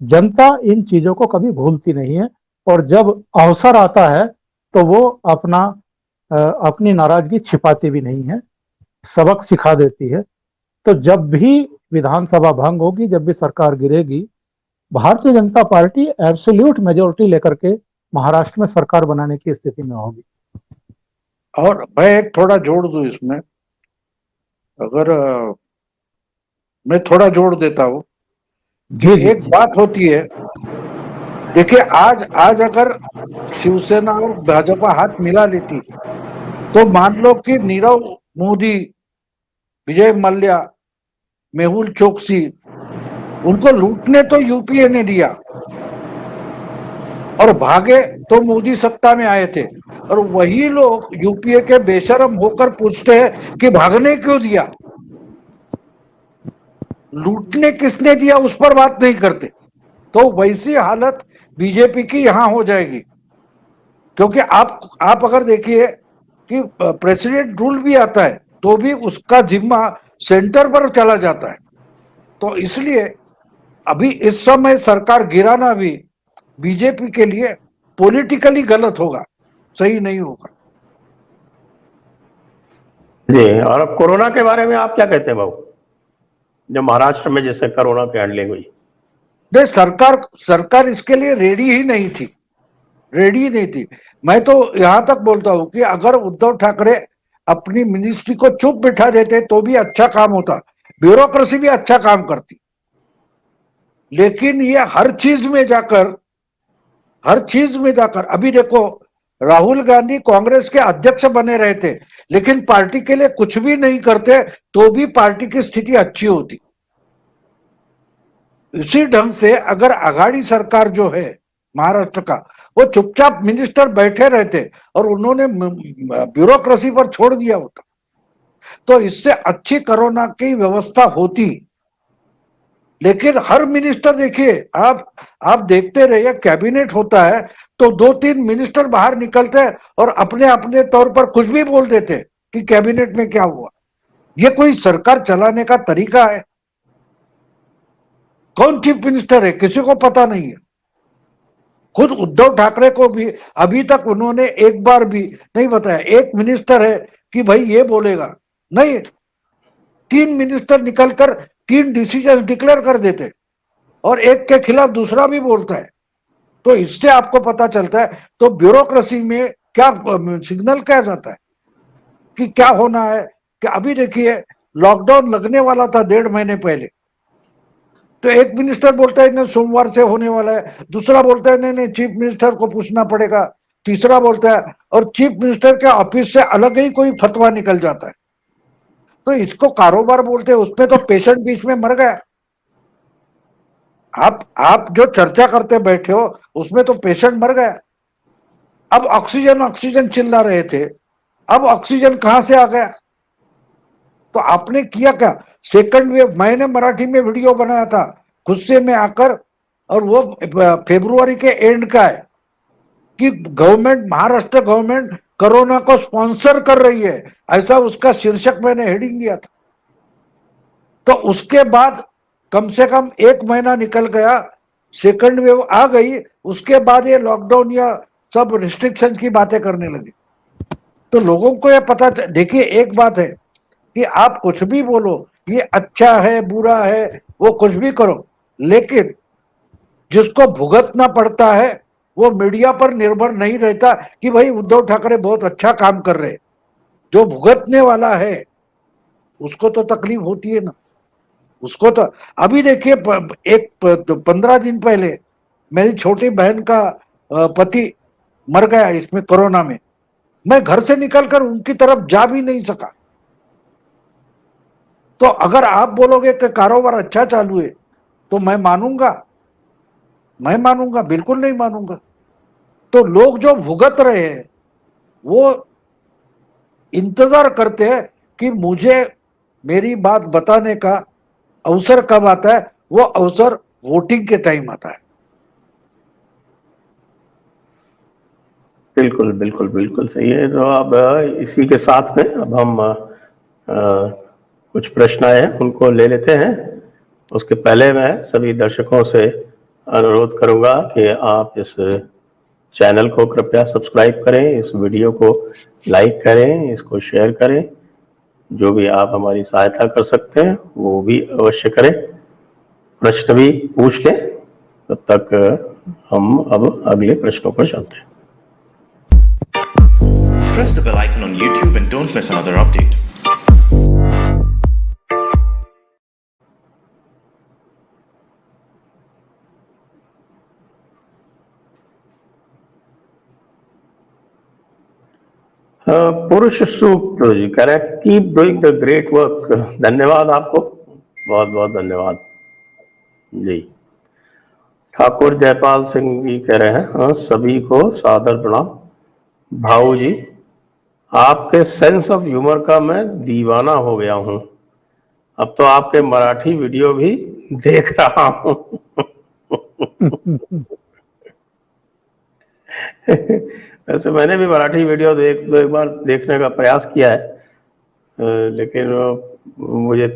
जनता इन चीजों को कभी भूलती नहीं है, और जब अवसर आता है तो वो अपनी नाराजगी छिपाती भी नहीं है, सबक सिखा देती है। तो जब भी विधानसभा भंग होगी, जब भी सरकार गिरेगी, Bharatiya Janata party absolute majority लेकर के महाराष्ट्र में सरकार बनाने की स्थिति में होगी। और मैं एक थोड़ा जोड़ दूं इसमें अगर मैं थोड़ा जोड़ देता हूँ जी कि जी एक बात होती है, देखिए आज आज अगर शिवसेना और भाजपा हाथ मिला लेती तो मान लो कि नीरव मोदी, विजय मल्ल्या, मेहुल चोकसी, उनको लूटने तो यूपीए ने दिया और भागे तो मोदी सत्ता में आए थे, और वही लोग यूपीए के बेशरम होकर पूछते हैं कि भागने क्यों दिया। लूटने किसने दिया उस पर बात नहीं करते। तो वैसी हालत बीजेपी की यहां हो जाएगी, क्योंकि आप अगर देखिए कि प्रेसिडेंट रूल भी आता है तो भी उसका जिम्मा सेंटर पर चला जाता है। तो इसलिए अभी इस समय सरकार गिराना भी बीजेपी के लिए पॉलिटिकली गलत होगा, सही नहीं होगा। जी, और अब कोरोना के बारे में आप क्या कहते हैं बाबू, जो महाराष्ट्र में जैसे कोरोना की हैंडलिंग हुई? नहीं, सरकार सरकार इसके लिए रेडी ही नहीं थी, रेडी नहीं थी। मैं तो यहां तक बोलता हूं कि अगर उद्धव ठाकरे अपनी मिनिस्ट्री को चुप बिठा देते तो भी अच्छा काम होता, ब्यूरोक्रेसी भी अच्छा काम करती। लेकिन ये हर चीज में जाकर अभी देखो, राहुल गांधी कांग्रेस के अध्यक्ष बने रहे थे, लेकिन पार्टी के लिए कुछ भी नहीं करते तो भी पार्टी की स्थिति अच्छी होती। इसी ढंग से अगर आघाड़ी सरकार जो है महाराष्ट्र का, वो चुपचाप मिनिस्टर बैठे रहते और उन्होंने ब्यूरोक्रेसी पर छोड़ दिया होता तो इससे अच्छी कोरोना की व्यवस्था होती। लेकिन हर मिनिस्टर देखिए, आप देखते रहिए, कैबिनेट होता है तो 2-3 मिनिस्टर बाहर निकलते हैं और अपने अपने तौर पर कुछ भी बोल देते कि कैबिनेट में क्या हुआ। ये कोई सरकार चलाने का तरीका है? कौन चीफ मिनिस्टर है किसी को पता नहीं है। खुद उद्धव ठाकरे को भी अभी तक उन्होंने एक बार भी नहीं बताया। एक मिनिस्टर है कि भाई ये बोलेगा नहीं, 3 मिनिस्टर निकलकर 3 डिसीजन डिक्लेयर कर देते और एक के खिलाफ दूसरा भी बोलता है। तो इससे आपको पता चलता है तो ब्यूरोक्रेसी में क्या सिग्नल क्या जाता है कि क्या होना है। कि अभी देखिए, लॉकडाउन लगने वाला था 1.5 महीने पहले, तो एक मिनिस्टर बोलता है नहीं सोमवार से होने वाला है, दूसरा बोलता है नहीं नहीं चीफ मिनिस्टर को पूछना पड़ेगा, तीसरा बोलता है, और चीफ मिनिस्टर के ऑफिस से अलग ही कोई फतवा निकल जाता है। तो इसको कारोबार बोलते हैं, उसमें तो पेशेंट बीच में मर गया। आप जो चर्चा करते बैठे हो उसमें तो पेशेंट मर गया। अब ऑक्सीजन ऑक्सीजन चिल्ला रहे थे, अब ऑक्सीजन कहां से आ गया? तो आपने किया क्या? सेकंड वेव, मैंने मराठी में वीडियो बनाया था गुस्से में आकर, और वो फरवरी के एंड का है कि गवर्नमेंट, महाराष्ट्र गवर्नमेंट कोरोना को स्पॉन्सर कर रही है, ऐसा उसका शीर्षक मैंने हेडिंग दिया था। तो उसके बाद कम से कम 1 महीना निकल गया, सेकंड वेव आ गई, उसके बाद ये लॉकडाउन या सब रिस्ट्रिक्शन की बातें करने लगे। तो लोगों को ये पता, देखिए एक बात है कि आप कुछ भी बोलो, ये अच्छा है बुरा है वो कुछ भी करो, लेकिन जिसको भुगतना पड़ता है वो मीडिया पर निर्भर नहीं रहता कि भाई उद्धव ठाकरे बहुत अच्छा काम कर रहे। जो भुगतने वाला है उसको तो तकलीफ होती है ना। उसको तो अभी देखिए, एक 15 दिन पहले मेरी छोटी बहन का पति मर गया इसमें कोरोना में। मैं घर से निकलकर उनकी तरफ जा भी नहीं सका। तो अगर आप बोलोगे कि कारोबार अच्छा चालू है तो मैं मानूंगा? बिल्कुल नहीं मानूंगा। तो लोग जो भुगत रहे हैं वो इंतजार करते हैं कि मुझे मेरी बात बताने का अवसर कब आता है। वो अवसर वोटिंग के टाइम आता है। बिल्कुल बिल्कुल बिल्कुल सही है। तो अब इसी के साथ में अब हम कुछ प्रश्न आए हैं उनको ले लेते हैं। उसके पहले मैं सभी दर्शकों से अनुरोध करूंगा कि आप इस चैनल को कृपया सब्सक्राइब करें, इस वीडियो को लाइक करें, इसको शेयर करें। जो भी आप हमारी सहायता कर सकते हैं वो भी अवश्य करें। प्रश्न भी पूछ लें। तब तक हम अब अगले प्रश्नों पर चलते हैं। Press the bell icon on YouTube and don't miss another update. पुरुष सूक्त जी कह रहे हैं keep doing the great work. धन्यवाद आपको, बहुत बहुत धन्यवाद जी। ठाकुर जयपाल सिंह जी कह रहे हैं हाँ, सभी को सादर प्रणाम। भाऊ जी, आपके सेंस ऑफ ह्यूमर का मैं दीवाना हो गया हूँ, अब तो आपके मराठी वीडियो भी देख रहा हूँ। वैसे मैंने भी मराठी वीडियो एक बार देखने का प्रयास किया है, लेकिन मुझे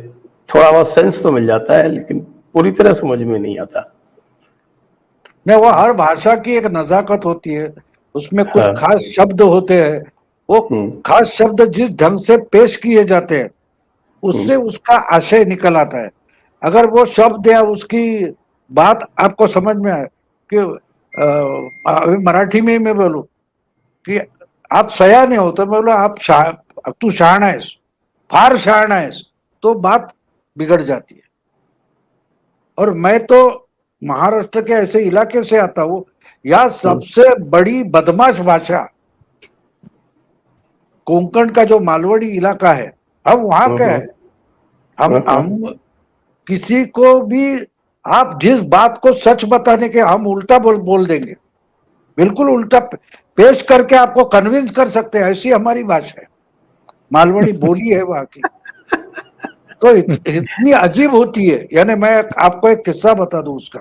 थोड़ा बहुत सेंस तो मिल जाता है, लेकिन पूरी तरह समझ में नहीं आता। नहीं, वो हर भाषा की एक नजाकत होती है, उसमें कुछ हाँ। खास शब्द होते हैं, वो खास शब्द जिस ढंग से पेश किए जाते हैं उससे उसका आशय निकल आता है। अगर वो शब्द या उसकी बात आपको समझ में आए कि अभी मराठी में ही मैं बोलूं कि आप सयाने हो तो मैं बोला तू शहाणा आहेस, फार शहाणा आहेस, तो बात बिगड़ जाती है। और मैं तो महाराष्ट्र के ऐसे इलाके से आता हूं, यह सबसे बड़ी बदमाश भाषा कोंकण का जो मालवड़ी इलाका है, हम वहां के हैं। हम किसी को भी आप जिस बात को सच बताने के हम उल्टा बोल देंगे, बिल्कुल उल्टा पेश करके आपको कन्विंस कर सकते हैं, ऐसी हमारी भाषा है, मालवड़ी बोली है वहां की। तो इतनी अजीब होती है। यानी मैं आपको एक किस्सा बता दूं उसका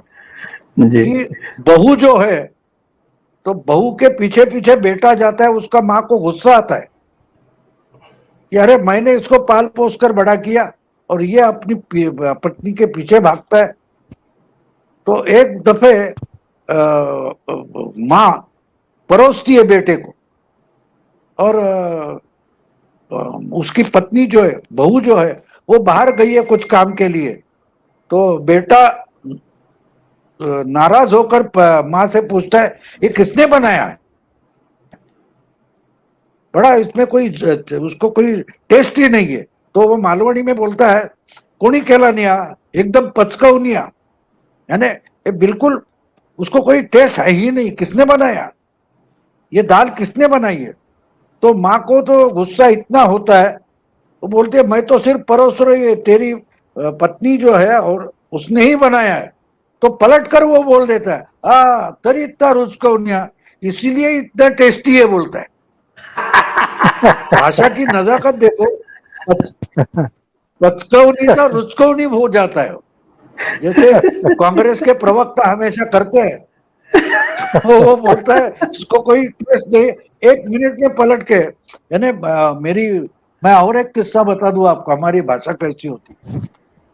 जी। कि बहू जो है, तो बहू के पीछे पीछे बेटा जाता है, उसका माँ को गुस्सा आता है कि अरे मैंने इसको पाल पोस कर बड़ा किया और ये अपनी पत्नी के पीछे भागता है। तो एक दफे माँ परोसती है बेटे को, और उसकी पत्नी जो है, बहू जो है, वो बाहर गई है कुछ काम के लिए। तो बेटा नाराज होकर माँ से पूछता है ये किसने बनाया है, बड़ा इसमें कोई उसको कोई टेस्ट ही नहीं है। तो वो मालवणी में बोलता है कोणी केला नहीं आ, एकदम पचकाऊ नहीं आ, यानी बिल्कुल उसको कोई टेस्ट है ही नहीं, किसने बनाया, ये दाल किसने बनाई है। तो माँ को तो गुस्सा इतना होता है, वो बोलते है मैं तो सिर्फ परोस रही है, तेरी पत्नी जो है और उसने ही बनाया है। तो पलट कर वो बोल देता है तरी इतना रुचकवनिया, इसीलिए इतना टेस्टी है, बोलता है। भाषा की नजाकत देखो, पचकवनी का रुचकवनी हो जाता है, जैसे कांग्रेस के प्रवक्ता हमेशा करते हैं। वो बोलता है इसको कोई टेस्ट नहीं, एक मिनट में पलट के। यानी मैं और एक किस्सा बता दूं आपको, हमारी भाषा कैसी होती है।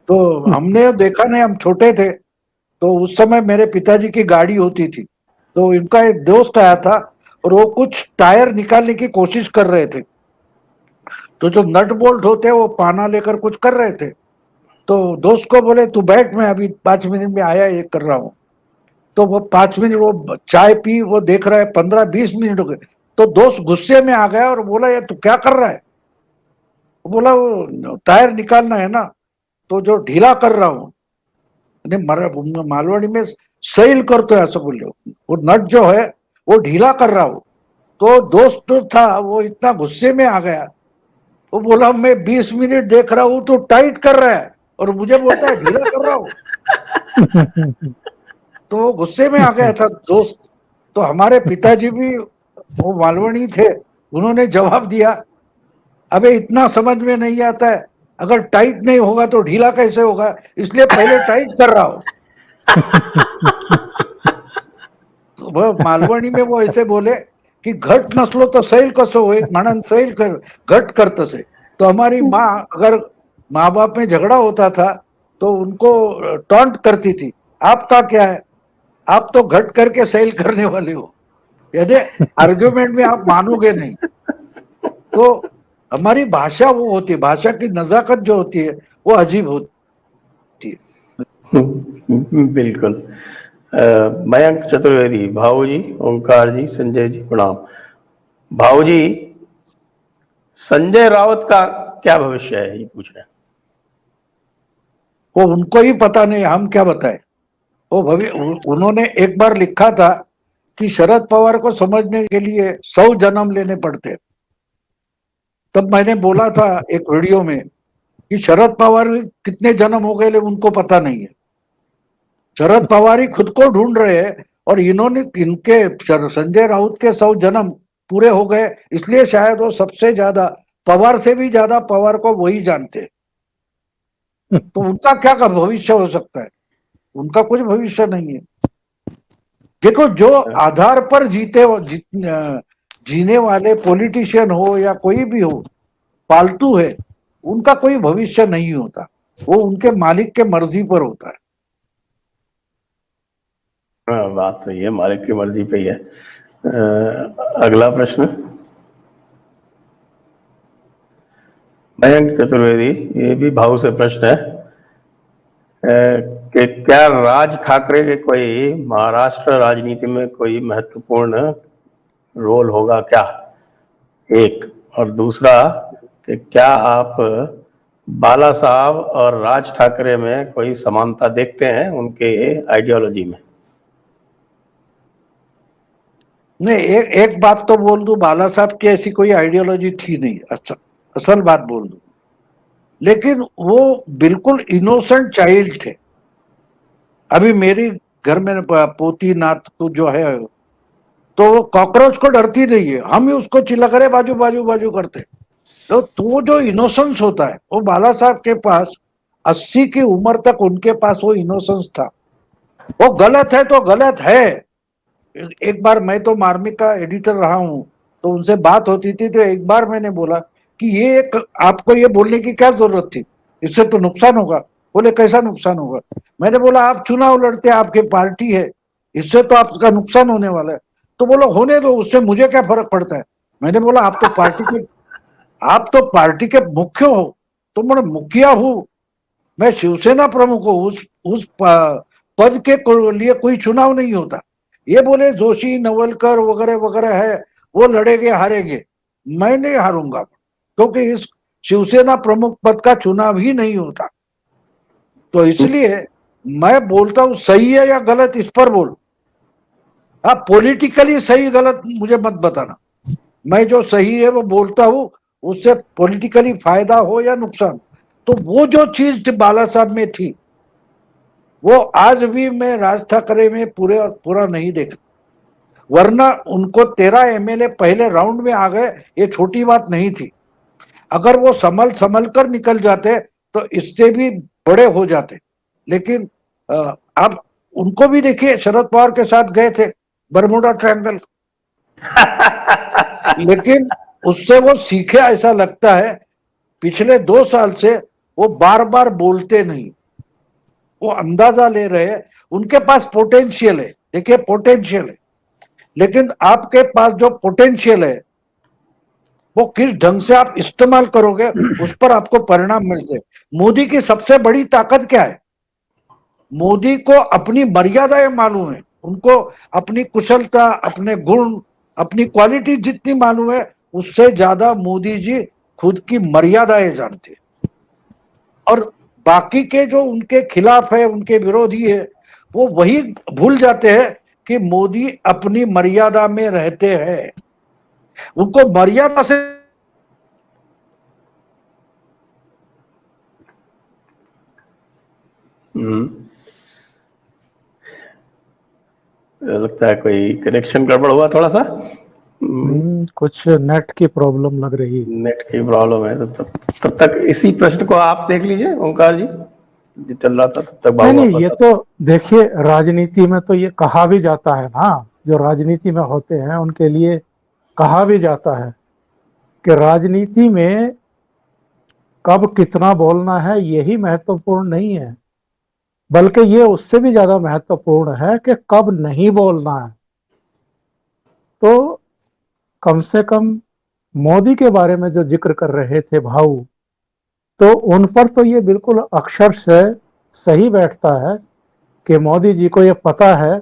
तो हमने देखा नहीं, हम छोटे थे, तो उस समय मेरे पिताजी की गाड़ी होती थी, तो इनका एक दोस्त आया था और वो कुछ टायर निकालने की कोशिश कर रहे थे। तो जो नट बोल्ट होते हैं वो पाना लेकर कुछ कर रहे थे। तो दोस्त को बोले तू बैठ, मैं अभी 5 मिनट में आया, ये कर रहा हूं। तो वो 5 मिनट वो चाय पी, वो देख रहा है 15-20 मिनट हो गए। तो दोस्त गुस्से में आ गया और बोला ये तू क्या कर रहा है। वो बोला वो टायर निकालना है ना, तो जो ढीला कर रहा हूं, मालवणी में सैल करतो है असं बोलले, वो नट जो है वो ढीला कर रहा हूं। तो दोस्त जो था वो इतना गुस्से में आ गया, वो बोला मैं 20 मिनट देख रहा हूं तो टाइट कर रहा है और मुझे बोलता है ढीला कर रहा हूं। तो वो गुस्से में आ गया था दोस्त। तो हमारे पिताजी भी वो मालवणी थे, उन्होंने जवाब दिया अबे इतना समझ में नहीं आता है, अगर टाइट नहीं होगा तो ढीला कैसे होगा, इसलिए पहले टाइट कर रहा हूं। तो वह मालवणी में वो ऐसे बोले की घट नसलो तर सैल कसं होईल, म्हणून सैल कर घट करत से। तो हमारी माँ, अगर माँ बाप में झगड़ा होता था तो उनको टॉन्ट करती थी, आपका क्या है, आप तो घट करके सैल करने वाले हो, यानी आर्ग्यूमेंट में आप मानोगे नहीं। तो हमारी भाषा वो होती है, भाषा की नजाकत जो होती है वो अजीब होती है। बिल्कुल। मयंक चतुर्वेदी, भाऊ जी, ओंकार जी, संजय जी प्रणाम। भाऊ जी, संजय राउत का क्या भविष्य है, ये पूछ रहे हैं। वो उनको ही पता नहीं, हम क्या बताएं। वो उन्होंने एक बार लिखा था कि शरद पवार को समझने के लिए 100 जन्म लेने पड़ते। तब मैंने बोला था एक वीडियो में कि शरद पवार कितने जन्म हो गए लेकिन उनको पता नहीं है। शरद पवार ही खुद को ढूंढ रहे हैं और इन्होंने इनके संजय राउत के 100 जन्म पूरे हो गए, इसलिए शायद वो सबसे ज्यादा पवार से भी ज्यादा पवार को वही जानते हैं। तो उनका क्या का भविष्य हो सकता है? उनका कुछ भविष्य नहीं है। देखो, जो आधार पर जीने वाले पॉलिटिशियन हो या कोई भी हो, पालतू है, उनका कोई भविष्य नहीं होता, वो उनके मालिक के मर्जी पर होता है। हाँ, बात सही है, मालिक की मर्जी पे ही है। अगला प्रश्न, मयंक चतुर्वेदी, ये भी भाव से प्रश्न है कि क्या राज ठाकरे के कोई महाराष्ट्र राजनीति में कोई महत्वपूर्ण रोल होगा क्या, एक, और दूसरा कि क्या आप बाला साहब और राज ठाकरे में कोई समानता देखते हैं उनके आइडियोलॉजी में? नहीं, एक बात तो बोल दूं, बाला साहब की ऐसी कोई आइडियोलॉजी थी नहीं, असल बात बोल दूं, लेकिन वो बिल्कुल इनोसेंट चाइल्ड थे। अभी मेरी घर में पोती नात को जो है, तो वो कॉकरोच को डरती नहीं है, हम ही उसको चिल्ला करे बाजू बाजू बाजू करते। तो वो जो इनोसेंस होता है, वो बाला साहब के पास 80 की उम्र तक उनके पास वो इनोसेंस था। वो गलत है तो गलत है। एक बार, मैं तो मार्मिक का एडिटर रहा हूं, तो उनसे बात होती थी, तो एक बार मैंने बोला कि ये आपको ये बोलने की क्या जरूरत थी, इससे तो नुकसान होगा। बोले कैसा नुकसान होगा? मैंने बोला आप चुनाव लड़ते, आपके पार्टी है, इससे तो आपका नुकसान होने वाला है। तो बोला होने दो, उससे मुझे क्या फर्क पड़ता है। मैंने बोला आप तो पार्टी के मुख्य हो। तो मैं मुखिया हूं, मैं शिवसेना प्रमुख हूं, उस पद के लिए कोई चुनाव नहीं होता। ये बोले जोशी नवलकर वगैरह वगैरह है, वो लड़ेंगे हारेंगे, मैं नहीं हारूंगा, क्योंकि इस शिवसेना प्रमुख पद का चुनाव ही नहीं होता। तो इसलिए मैं बोलता हूं, सही है या गलत इस पर बोल, आप पॉलिटिकली सही गलत मुझे मत बताना। मैं जो सही है वो बोलता हूं, उससे पॉलिटिकली फायदा हो या नुकसान। तो वो जो चीज बाला साहब में थी, वो आज भी मैं राज ठाकरे में पूरा नहीं देखता। वरना उनको 13 एमएलए पहले राउंड में आ गए, ये छोटी बात नहीं थी। अगर वो संभल कर निकल जाते तो इससे भी बड़े हो जाते। लेकिन आप उनको भी देखिए, शरद पवार के साथ गए थे बरमुडा ट्रायंगल, लेकिन उससे वो सीखे, ऐसा लगता है पिछले 2 साल से वो बार बार बोलते नहीं, वो अंदाजा ले रहे हैं। उनके पास पोटेंशियल है, देखिए पोटेंशियल है, लेकिन आपके पास जो पोटेंशियल है वो किस ढंग से आप इस्तेमाल करोगे, उस पर आपको परिणाम मिलते हैं। मोदी की सबसे बड़ी ताकत क्या है? मोदी को अपनी मर्यादाएं मालूम है, उनको अपनी कुशलता, अपने गुण, अपनी क्वालिटी जितनी मालूम है, उससे ज्यादा मोदी जी खुद की मर्यादाएं जानते हैं। और बाकी के जो उनके खिलाफ है, उनके विरोधी है, वो वही भूल जाते हैं कि मोदी अपनी मर्यादा में रहते हैं। उनको मर्यादा से लगता है कोई कनेक्शन गड़बड़ हुआ थोड़ा सा। कुछ नेट की प्रॉब्लम लग रही है। नेट की प्रॉब्लम है, तब तक इसी प्रश्न को आप देख लीजिए ओंकार जी, जो चल रहा था तब तक। नहीं, ये तो देखिए, राजनीति में तो ये कहा भी जाता है ना, जो राजनीति में होते हैं उनके लिए कहा भी जाता है कि राजनीति में कब कितना बोलना है यही महत्वपूर्ण नहीं है, बल्कि ये उससे भी ज्यादा महत्वपूर्ण है कि कब नहीं बोलना है। तो कम से कम मोदी के बारे में जो जिक्र कर रहे थे भाऊ, तो उन पर तो ये बिल्कुल अक्षर से सही बैठता है कि मोदी जी को ये पता है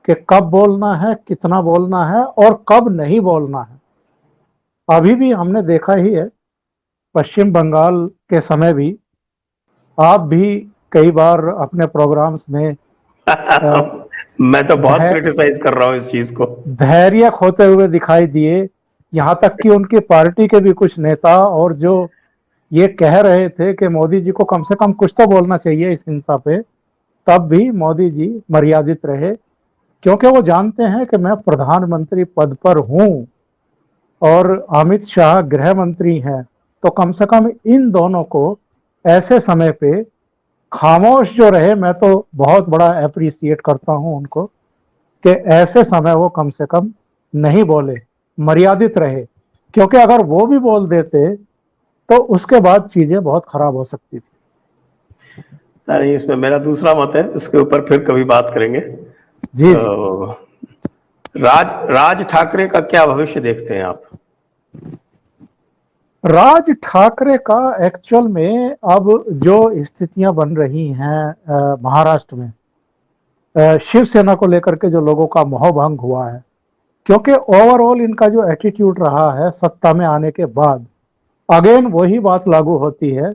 कि कब बोलना है, कितना बोलना है और कब नहीं बोलना है। अभी भी हमने देखा ही है, पश्चिम बंगाल के समय भी आप भी कई बार अपने प्रोग्राम्स में मैं तो बहुत क्रिटिसाइज कर रहा हूँ इस चीज को। धैर्य खोते हुए दिखाई दिए यहाँ तक कि उनकी पार्टी के भी कुछ नेता और जो ये कह रहे थे कि मोदी जी को कम से कम कुछ तो बोलना चाहिए इस हिंसा पे, तब भी मोदी जी मर्यादित रहे, क्योंकि वो जानते हैं कि मैं प्रधानमंत्री पद पर हूं और अमित शाह गृह मंत्री हैं, तो कम से कम इन दोनों को ऐसे समय पे खामोश जो रहे, मैं तो बहुत बड़ा अप्रिसिएट करता हूं उनको कि ऐसे समय वो कम से कम नहीं बोले, मर्यादित रहे, क्योंकि अगर वो भी बोल देते तो उसके बाद चीजें बहुत खराब हो सकती थी। नहीं, इसमें मेरा दूसरा मत है, इसके ऊपर फिर कभी बात करेंगे। जी जी। तो राज ठाकरे का क्या भविष्य देखते हैं आप? राज ठाकरे का एक्चुअल में अब जो स्थितियां बन रही हैं महाराष्ट्र में, शिवसेना को लेकर के जो लोगों का मोहभंग हुआ है, क्योंकि ओवरऑल इनका जो एटीट्यूड रहा है सत्ता में आने के बाद, अगेन वही बात लागू होती है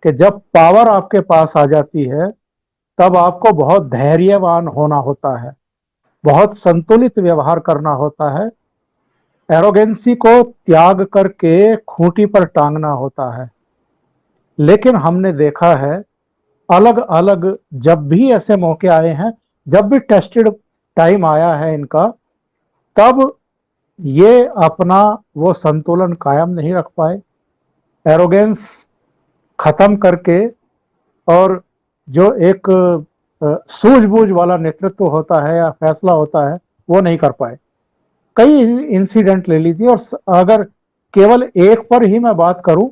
कि जब पावर आपके पास आ जाती है तब आपको बहुत धैर्यवान होना होता है, बहुत संतुलित व्यवहार करना होता है, एरोगेंसी को त्याग करके खूंटी पर टांगना होता है। लेकिन हमने देखा है अलग अलग जब भी ऐसे मौके आए हैं, जब भी टेस्टेड टाइम आया है इनका, तब ये अपना वो संतुलन कायम नहीं रख पाए, एरोगेंस खत्म करके और जो एक सूझबूझ वाला नेतृत्व होता है या फैसला होता है वो नहीं कर पाए। कई इंसिडेंट ले लीजिए, और अगर केवल एक पर ही मैं बात करूं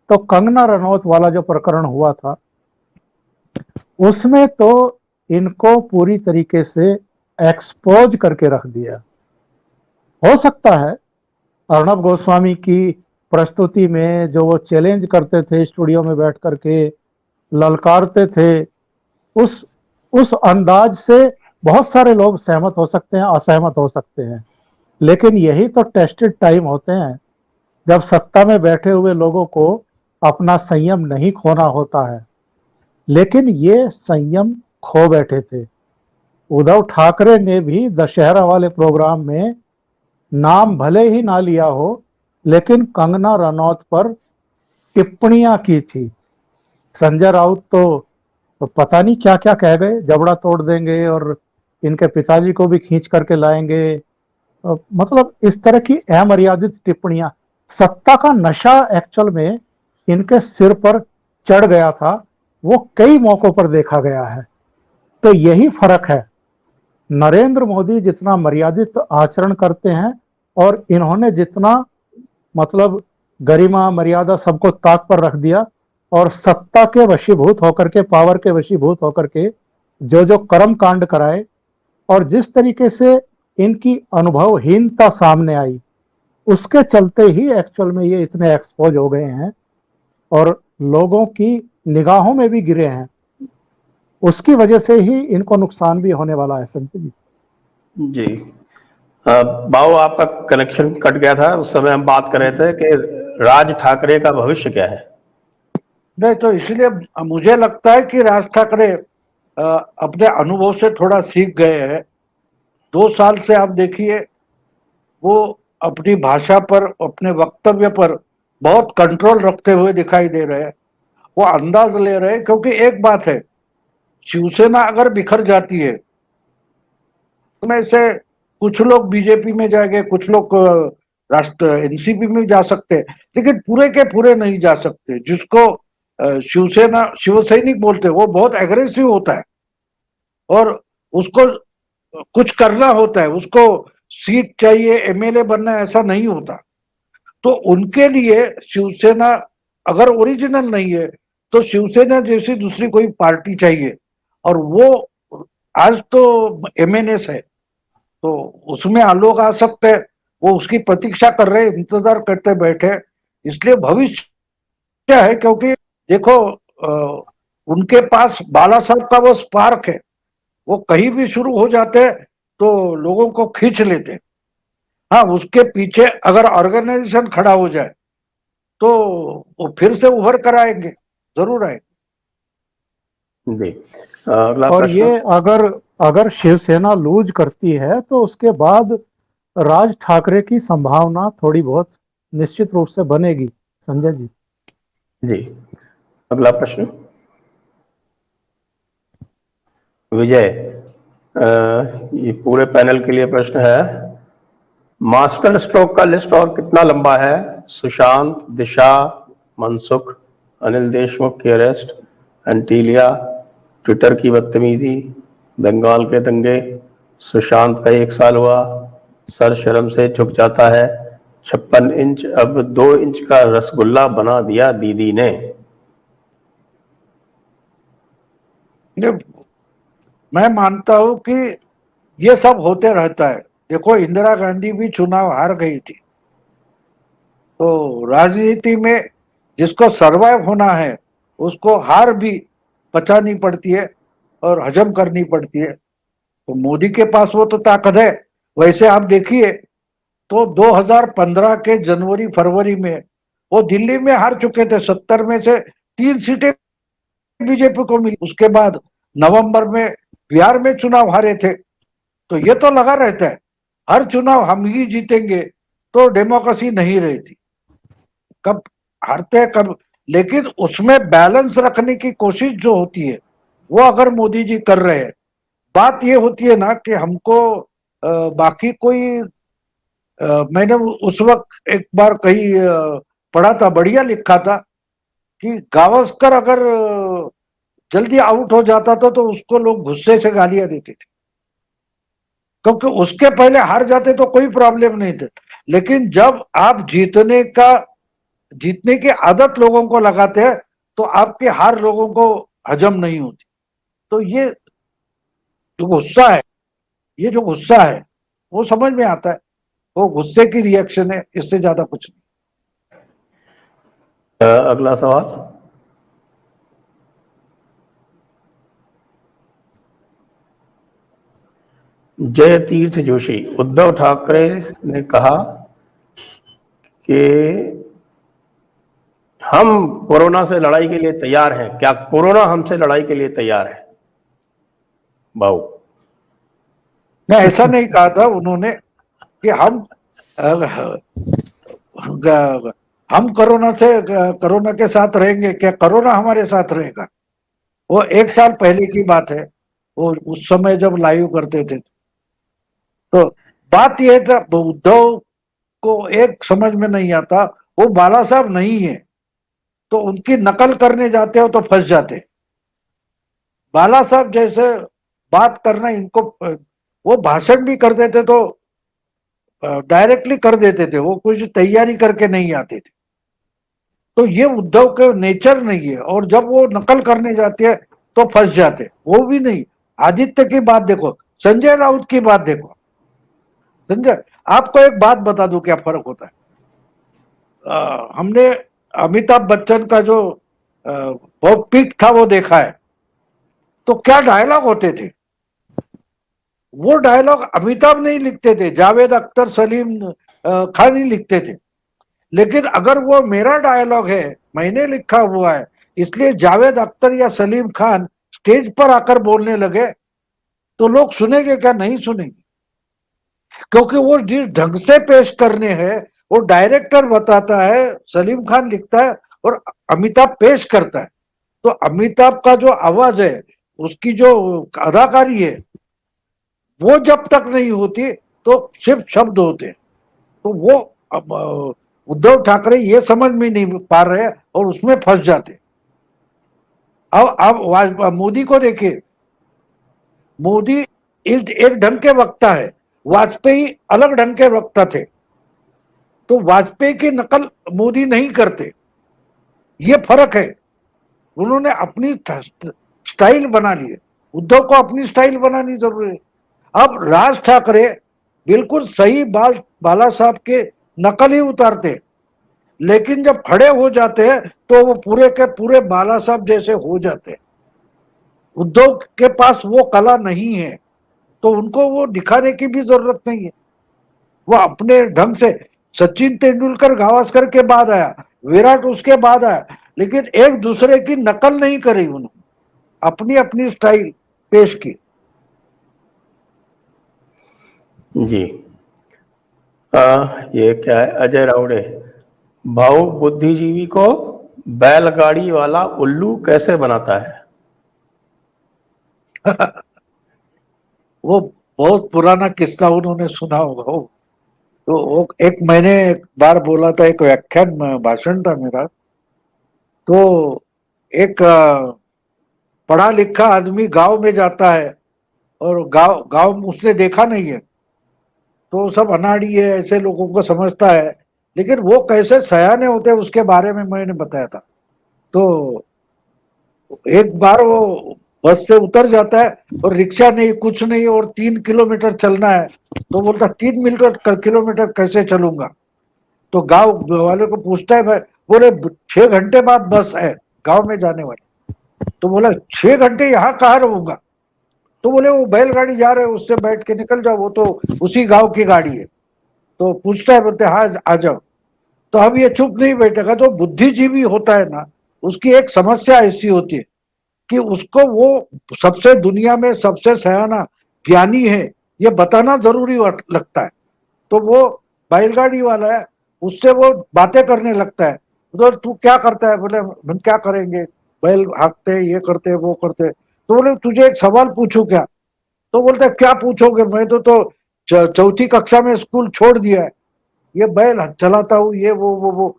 तो कंगना रनौत वाला जो प्रकरण हुआ था, उसमें तो इनको पूरी तरीके से एक्सपोज करके रख दिया। हो सकता है अर्णब गोस्वामी की प्रस्तुति में जो वो चैलेंज करते थे स्टूडियो में बैठ करके, ललकारते थे, उस उस अंदाज से बहुत सारे लोग सहमत हो सकते हैं, असहमत हो सकते हैं, लेकिन यही तो टेस्टेड टाइम होते हैं जब सत्ता में बैठे हुए लोगों को अपना संयम नहीं खोना होता है। लेकिन ये संयम खो बैठे थे। उद्धव ठाकरे ने भी दशहरा वाले प्रोग्राम में नाम भले ही ना लिया हो, लेकिन कंगना रनौत पर टिप्पणियां की थी। संजय राउत तो पता नहीं क्या क्या कह गए, जबड़ा तोड़ देंगे और इनके पिताजी को भी खींच करके लाएंगे। मतलब इस तरह की अमर्यादित टिप्पणियां, सत्ता का नशा एक्चुअल में इनके सिर पर चढ़ गया था, वो कई मौकों पर देखा गया है। तो यही फर्क है, नरेंद्र मोदी जितना मर्यादित आचरण करते हैं और इन्होंने जितना मतलब गरिमा मर्यादा सबको ताक पर रख दिया, और सत्ता के वशीभूत होकर के, पावर के वशीभूत होकर के जो जो कर्म कांड कराए, और जिस तरीके से इनकी अनुभवहीनता सामने आई, उसके चलते ही एक्चुअल में ये इतने एक्सपोज हो गए हैं और लोगों की निगाहों में भी गिरे हैं। उसकी वजह से ही इनको नुकसान भी होने वाला है संजय जी। जी। बाबू, आपका कनेक्शन कट गया था, उस समय हम बात कर रहे थे कि राज ठाकरे का भविष्य क्या है। नहीं, तो इसलिए मुझे लगता है कि राज ठाकरे अपने अनुभव से थोड़ा सीख गए हैं। 2 साल से आप देखिए, वो अपनी भाषा पर, अपने वक्तव्य पर बहुत कंट्रोल रखते हुए दिखाई दे रहे हैं। वो अंदाज ले रहे हैं, क्योंकि एक बात है, शिवसेना अगर बिखर जाती है, में से कुछ लोग बीजेपी में जाएंगे, कुछ लोग राष्ट्र एनसीपी में जा सकते हैं, लेकिन पूरे के पूरे नहीं जा सकते। जिसको शिवसेना शिव सैनिक बोलते हैं, वो बहुत एग्रेसिव होता है और उसको कुछ करना होता है, उसको सीट चाहिए, एमएलए बनना, ऐसा नहीं होता। तो उनके लिए शिवसेना अगर ओरिजिनल नहीं है तो शिवसेना जैसी दूसरी कोई पार्टी चाहिए, और वो आज तो एमएनएस है, तो उसमें लोग आ सकते हैं। वो उसकी प्रतीक्षा कर रहे, इंतजार करते बैठे। इसलिए भविष्य है, क्योंकि देखो उनके पास बाला साहब का वो स्पार्क है, वो कहीं भी शुरू हो जाते हैं तो लोगों को खींच लेते। हाँ, उसके पीछे अगर ऑर्गेनाइजेशन खड़ा हो जाए तो वो फिर से उभर कर आएंगे, जरूर आएंगे। जी। अगला और प्रश्न। ये अगर अगर शिवसेना लूज करती है तो उसके बाद राज ठाकरे की संभावना थोड़ी बहुत निश्चित रूप से बनेगी। संजय जी। जी, अगला प्रश्न विजय। ये पूरे पैनल के लिए प्रश्न है। मास्टर स्ट्रोक का लिस्ट और कितना लंबा है? सुशांत, दिशा, मनसुख, अनिल देशमुख की अरेस्ट, एंटीलिया, ट्विटर की बदतमीजी, बंगाल के दंगे, सुशांत का 1 साल हुआ, सर शर्म से झुक जाता है, 56 इंच अब 2 इंच का रसगुल्ला बना दिया दीदी ने। मैं मानता हूं कि ये सब होते रहता है। देखो, इंदिरा गांधी भी चुनाव हार गई थी, तो राजनीति में जिसको सरवाइव होना है उसको हार भी पचानी पड़ती है और हजम करनी पड़ती है। तो मोदी के पास वो तो ताकत है। वैसे आप देखिए तो 2015 के जनवरी फरवरी में वो दिल्ली में हार चुके थे। 70 में से 3 सीटें बीजेपी को मिली। उसके बाद नवंबर में बिहार में चुनाव हारे थे। तो ये तो लगा रहता है हर चुनाव हम ही जीतेंगे, तो डेमोक्रेसी नहीं रहती। कब हारते हैं कब, लेकिन उसमें बैलेंस रखने की कोशिश जो होती है वो अगर मोदी जी कर रहे हैं। बात ये होती है ना कि हमको बाकी कोई मैंने उस वक्त एक बार कहीं पढ़ा था, बढ़िया लिखा था कि गावस्कर अगर जल्दी आउट हो जाता था तो उसको लोग गुस्से से गालियां देते थे, क्योंकि उसके पहले हार जाते तो कोई प्रॉब्लम नहीं थे। लेकिन जब आप जीतने की आदत लोगों को लगाते हैं तो आपकी हार लोगों को हजम नहीं होती। तो ये जो गुस्सा है, ये जो गुस्सा है वो समझ में आता है। वो गुस्से की रिएक्शन है, इससे ज्यादा कुछ नहीं। अगला सवाल। जय तीर्थ जोशी। उद्धव ठाकरे ने कहा कि हम कोरोना से लड़ाई के लिए तैयार हैं। क्या कोरोना हमसे लड़ाई के लिए तैयार है? बाबू। मैं ऐसा नहीं कहा था उन्होंने कि हम कोरोना के साथ रहेंगे। क्या कोरोना हमारे साथ रहेगा? वो 1 साल पहले की बात है, वो उस समय जब लाइव करते थे। तो बात यह था, उद्धव को एक समझ में नहीं आता, वो बाला साहब नहीं है तो उनकी नकल करने जाते हो तो फंस जाते। बाला साहब जैसे बात करना इनको, वो भाषण भी कर देते तो डायरेक्टली कर देते थे, वो कुछ तैयारी करके नहीं आते थे। तो ये उद्धव के नेचर नहीं है, और जब वो नकल करने जाते हैं तो फंस जाते। वो भी नहीं, आदित्य की बात देखो, संजय राउत की बात देखो। संजय, आपको एक बात बता दूं क्या फर्क होता है। हमने अमिताभ बच्चन का जो वो पिक था वो देखा है, तो क्या डायलॉग होते थे। वो डायलॉग अमिताभ नहीं लिखते थे, जावेद अख्तर, सलीम खान ही लिखते थे। लेकिन अगर वो मेरा डायलॉग है, मैंने लिखा हुआ है, इसलिए जावेद अख्तर या सलीम खान स्टेज पर आकर बोलने लगे, तो लोग सुनेंगे क्या? नहीं सुनेंगे। क्योंकि वो जिस ढंग से पेश करने हैं, वो डायरेक्टर बताता है, सलीम खान लिखता है और अमिताभ पेश करता है। तो अमिताभ का जो आवाज है, उसकी जो अदाकारी है, वो जब तक नहीं होती तो सिर्फ शब्द होते हैं। तो वो उद्धव ठाकरे ये समझ में नहीं पा रहे और उसमें फंस जाते। अब मोदी को देखिए, मोदी एक ढंग के वक्ता है, वाजपेयी अलग ढंग के वक्ता थे। तो वाजपेयी की नकल मोदी नहीं करते, ये फर्क है। उन्होंने अपनी स्टाइल बना ली है, उद्धव को अपनी स्टाइल बनानी जरूरी है। अब राज ठाकरे बिल्कुल सही बाला साहब के नकल ही उतारते, लेकिन जब खड़े हो जाते हैं तो वो पूरे के पूरे बाला साहब जैसे हो जाते हैं। उद्धव के पास वो कला नहीं है, तो उनको वो दिखाने की भी जरूरत नहीं है। वो अपने ढंग से, सचिन तेंदुलकर गावस्कर के बाद आया, विराट उसके बाद आया, लेकिन एक दूसरे की नकल नहीं करी उन्होंने, अपनी अपनी स्टाइल पेश की। जी, ये क्या है, अजय राउड़े। भाऊ, बुद्धिजीवी को बैलगाड़ी वाला उल्लू कैसे बनाता है? वो बहुत पुराना किस्सा उन्होंने सुना होगा वो। तो वो एक मैंने एक बार बोला था, एक व्याख्यान भाषण था मेरा। तो एक पढ़ा लिखा आदमी गांव में जाता है और गांव गांव में उसने देखा नहीं है, तो सब अनाड़ी है ऐसे लोगों को समझता है, लेकिन वो कैसे सयाने होते हैं उसके बारे में मैंने बताया था। तो एक बार वो बस से उतर जाता है और रिक्शा नहीं कुछ नहीं और 3 किलोमीटर चलना है। तो बोलता 3 किलोमीटर कैसे चलूंगा? तो गांव वाले को पूछता है, भाई बोले 6 घंटे बाद बस है गांव में जाने वाली। तो बोला 6 घंटे यहाँ कहाँ रहूंगा? तो बोले वो बैलगाड़ी जा रहे हैं उससे बैठ के निकल जाओ, वो तो उसी गांव की गाड़ी है। तो पूछता है, बोलते हाँ आ जाओ। तो अब ये चुप नहीं बैठेगा। जो बुद्धिजीवी होता है ना, उसकी एक समस्या ऐसी होती है कि उसको वो सबसे दुनिया में सबसे सयाना ज्ञानी है ये बताना जरूरी लगता है। तो वो बैलगाड़ी वाला है, उससे वो बातें करने लगता है। तो तू क्या करता है? बोले हम क्या करेंगे, बैल हाँकते ये करते वो करते। तो बोले तुझे एक सवाल पूछूं क्या? तो बोलता है क्या पूछोगे? मैं तो चौथी कक्षा में स्कूल छोड़ दिया है, ये बैल चलाता हूँ ये वो।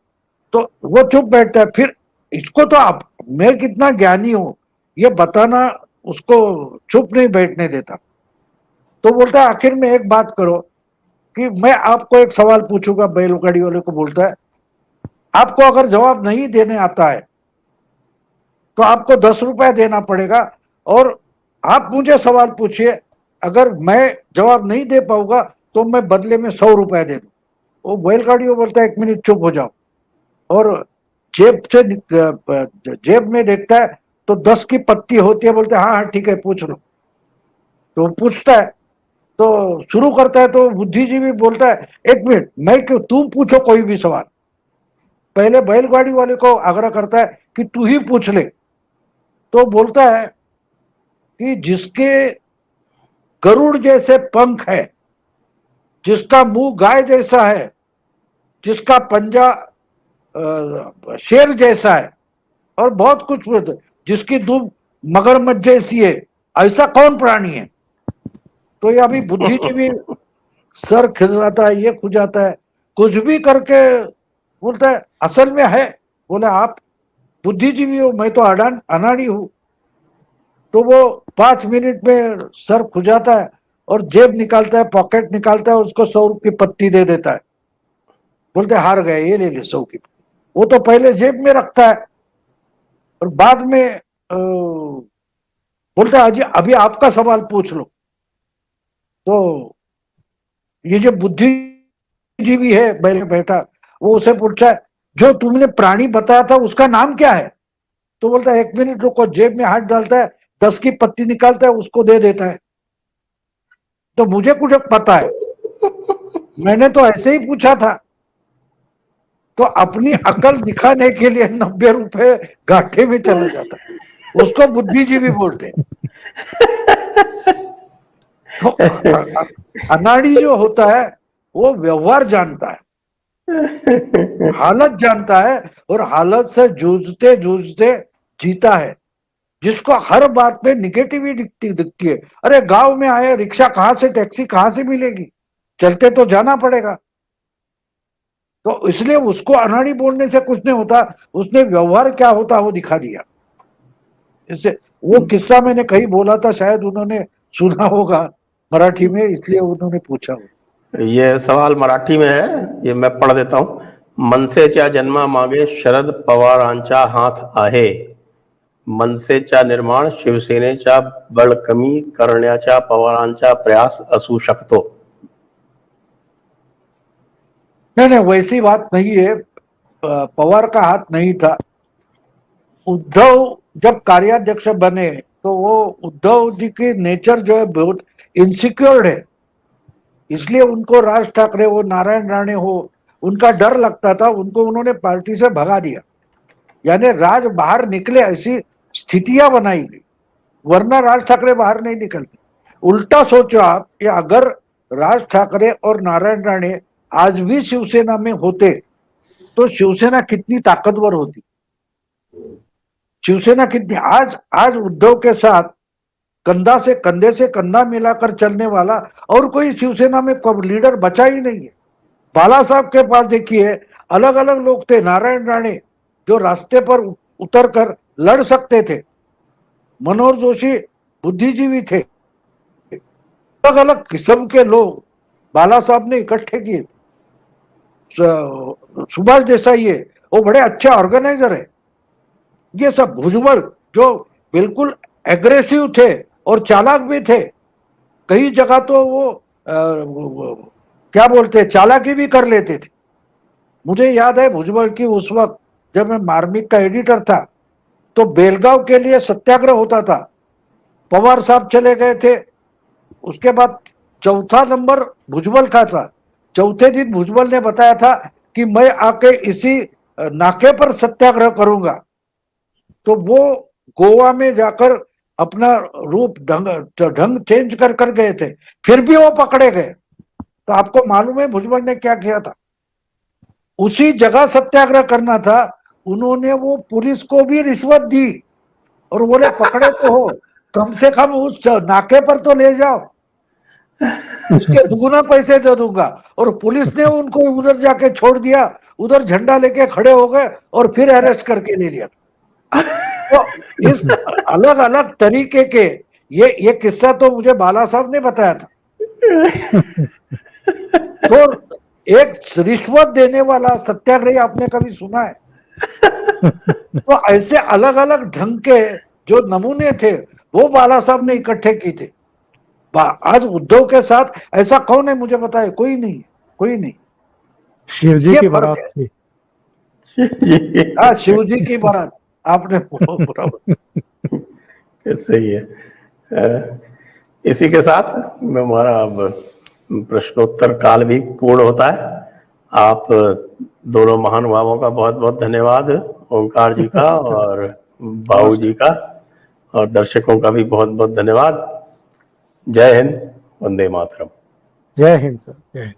तो वो चुप बैठता है। फिर इसको तो आप मैं कितना ज्ञानी हूं ये बताना उसको चुप नहीं बैठने देता। तो बोलता है आखिर में एक बात करो कि मैं आपको एक सवाल पूछूंगा। बैलगाड़ी वाले को बोलता है, आपको अगर जवाब नहीं देने आता है तो आपको 10 रुपए देना पड़ेगा, और आप मुझे सवाल पूछिए, अगर मैं जवाब नहीं दे पाऊंगा तो मैं बदले में 100 रुपए दे दूं। वो बैलगाड़ी वो बोलता है 1 मिनट चुप हो जाओ, और जेब से जेब में देखता है तो 10 की पत्ती होती है। बोलते हाँ हाँ ठीक है पूछ लो। तो पूछता है, तो शुरू करता है। तो बुद्धिजीवी बोलता है 1 मिनट मैं क्यों, तुम पूछो कोई भी सवाल। पहले बैलगाड़ी वाले को आग्रह करता है कि तू ही पूछ ले। तो बोलता है कि जिसके गरुड़ जैसे पंख है, जिसका मुंह गाय जैसा है, जिसका पंजा शेर जैसा है, और बहुत कुछ बोलते, जिसकी दुम मगरमच्छ जैसी है, ऐसा कौन प्राणी है? तो ये अभी बुद्धिजीवी सर खिजवाता है, ये खुजाता है, कुछ भी करके बोलता है असल में है। बोले आप बुद्धिजीवी हो, मैं तो अनाड़ी हूं। तो वो 5 मिनट में सर खुजाता है और जेब निकालता है, पॉकेट निकालता है, उसको 100 की पत्ती दे देता है। बोलते हार गए, ये ले ले 100 की। वो तो पहले जेब में रखता है और बाद में बोलता है अजी अभी आपका सवाल पूछ लो। तो ये जो बुद्धिजीवी है पहले बैठा, वो उसे पूछता है जो तुमने प्राणी बताया था उसका नाम क्या है? तो बोलता है 1 मिनट रुको। जेब में हाथ डालता है, 10 की पत्ती निकालता है, उसको दे देता है। तो मुझे कुछ पता है, मैंने तो ऐसे ही पूछा था। तो अपनी अकल दिखाने के लिए 90 रुपए घाटे में चला जाता है, उसको बुद्धिजीवी बोलते हैं। तो अनाड़ी जो होता है वो व्यवहार जानता है, हालत जानता है, और हालत से जूझते जूझते जीता है। जिसको हर बात में निगेटिविटी दिखती है, अरे गांव में आए, रिक्शा कहां से, टैक्सी कहां से मिलेगी, चलते तो जाना पड़ेगा। तो इसलिए उसको अनाड़ी बोलने से कुछ नहीं होता, उसने व्यवहार क्या होता वो दिखा दिया। इससे वो किस्सा मैंने कहीं बोला था, शायद उन्होंने सुना होगा मराठी में, इसलिए उन्होंने पूछा हो। ये सवाल मराठी में है, ये मैं पढ़ देता हूँ। मनसेच्या जन्मा मागे शरद पवारांचा हात आहे. मनसेचा निर्माण शिवसेनेच्या बळ कमी करण्याचा पवारांचा प्रयास असू शकतो. नहीं वैसी बात नहीं है। पवार का हाथ नहीं था। उद्धव जब कार्याध्यक्ष बने तो वो उद्धव जी की नेचर जो है बहुत इनसिक्योर्ड है, इसलिए उनको राज ठाकरे हो, नारायण राणे हो, उनका डर लगता था, उनको उन्होंने पार्टी से भगा दिया। यानी राज बाहर निकले ऐसी स्थितियां बनाई गई, वरना राज ठाकरे बाहर नहीं निकलते। उल्टा सोचो आप कि अगर राज ठाकरे और नारायण राणे आज भी शिवसेना में होते तो शिवसेना कितनी ताकतवर होती, शिवसेना कितनी। आज आज उद्धव के साथ कंधे से कंधा मिलाकर चलने वाला और कोई शिवसेना में लीडर बचा ही नहीं है। बाला साहब के पास देखिए अलग अलग लोग थे, नारायण राणे जो रास्ते पर उतर कर लड़ सकते थे, मनोहर जोशी बुद्धिजीवी थे, अलग अलग किस्म के लोग बाला साहब ने इकट्ठे किए। सुभाष देसाई है, वो बड़े अच्छे ऑर्गेनाइजर है। ये सब भुजबल जो बिल्कुल एग्रेसिव थे और चालाक भी थे, कई जगह तो वो क्या बोलते हैं, चालाकी भी कर लेते थे। मुझे याद है भुजबल की उस वक्त जब मैं मार्मिक का एडिटर था तो बेलगांव के लिए सत्याग्रह होता था, पवार साहब चले गए थे, उसके बाद चौथा नंबर भुजबल का था। चौथे दिन भुजबल ने बताया था कि मैं आके इसी नाके पर सत्याग्रह करूंगा। तो वो गोवा में जाकर अपना रूप ढंग चेंज कर गए थे, फिर भी वो पकड़े गए। तो आपको मालूम है भुजबल ने क्या किया था? उसी जगह सत्याग्रह करना था, उन्होंने वो पुलिस को भी रिश्वत दी और बोले पकड़े तो हो, कम से कम उस नाके पर तो ले जाओ, उसके दुगुना पैसे दे दूंगा। और पुलिस ने उनको उधर जाके छोड़ दिया, उधर झंडा लेके खड़े हो गए और फिर अरेस्ट करके ले लिया। तो इस अलग अलग तरीके के ये किस्सा तो मुझे बाला साहब ने बताया था। तो एक रिश्वत देने वाला सत्याग्रही आपने कभी सुना है? तो ऐसे अलग अलग ढंग के जो नमूने थे वो बाला साहब ने इकट्ठे किए थे। आज उद्धव के साथ ऐसा कौन है मुझे बताए? कोई नहीं, कोई नहीं। शिव जी ये की फर्क बारात है। थी। हाँ, शिव जी की बारात, आपने बराबर। सही है। इसी के साथ हमारा अब प्रश्नोत्तर काल भी पूर्ण होता है। आप दोनों महानुभावों का बहुत बहुत धन्यवाद, ओंकार जी का और बाबू जी का, और दर्शकों का भी बहुत बहुत धन्यवाद। जय हिंद, वंदे मातरम। जय हिंद सर, जय हिंद।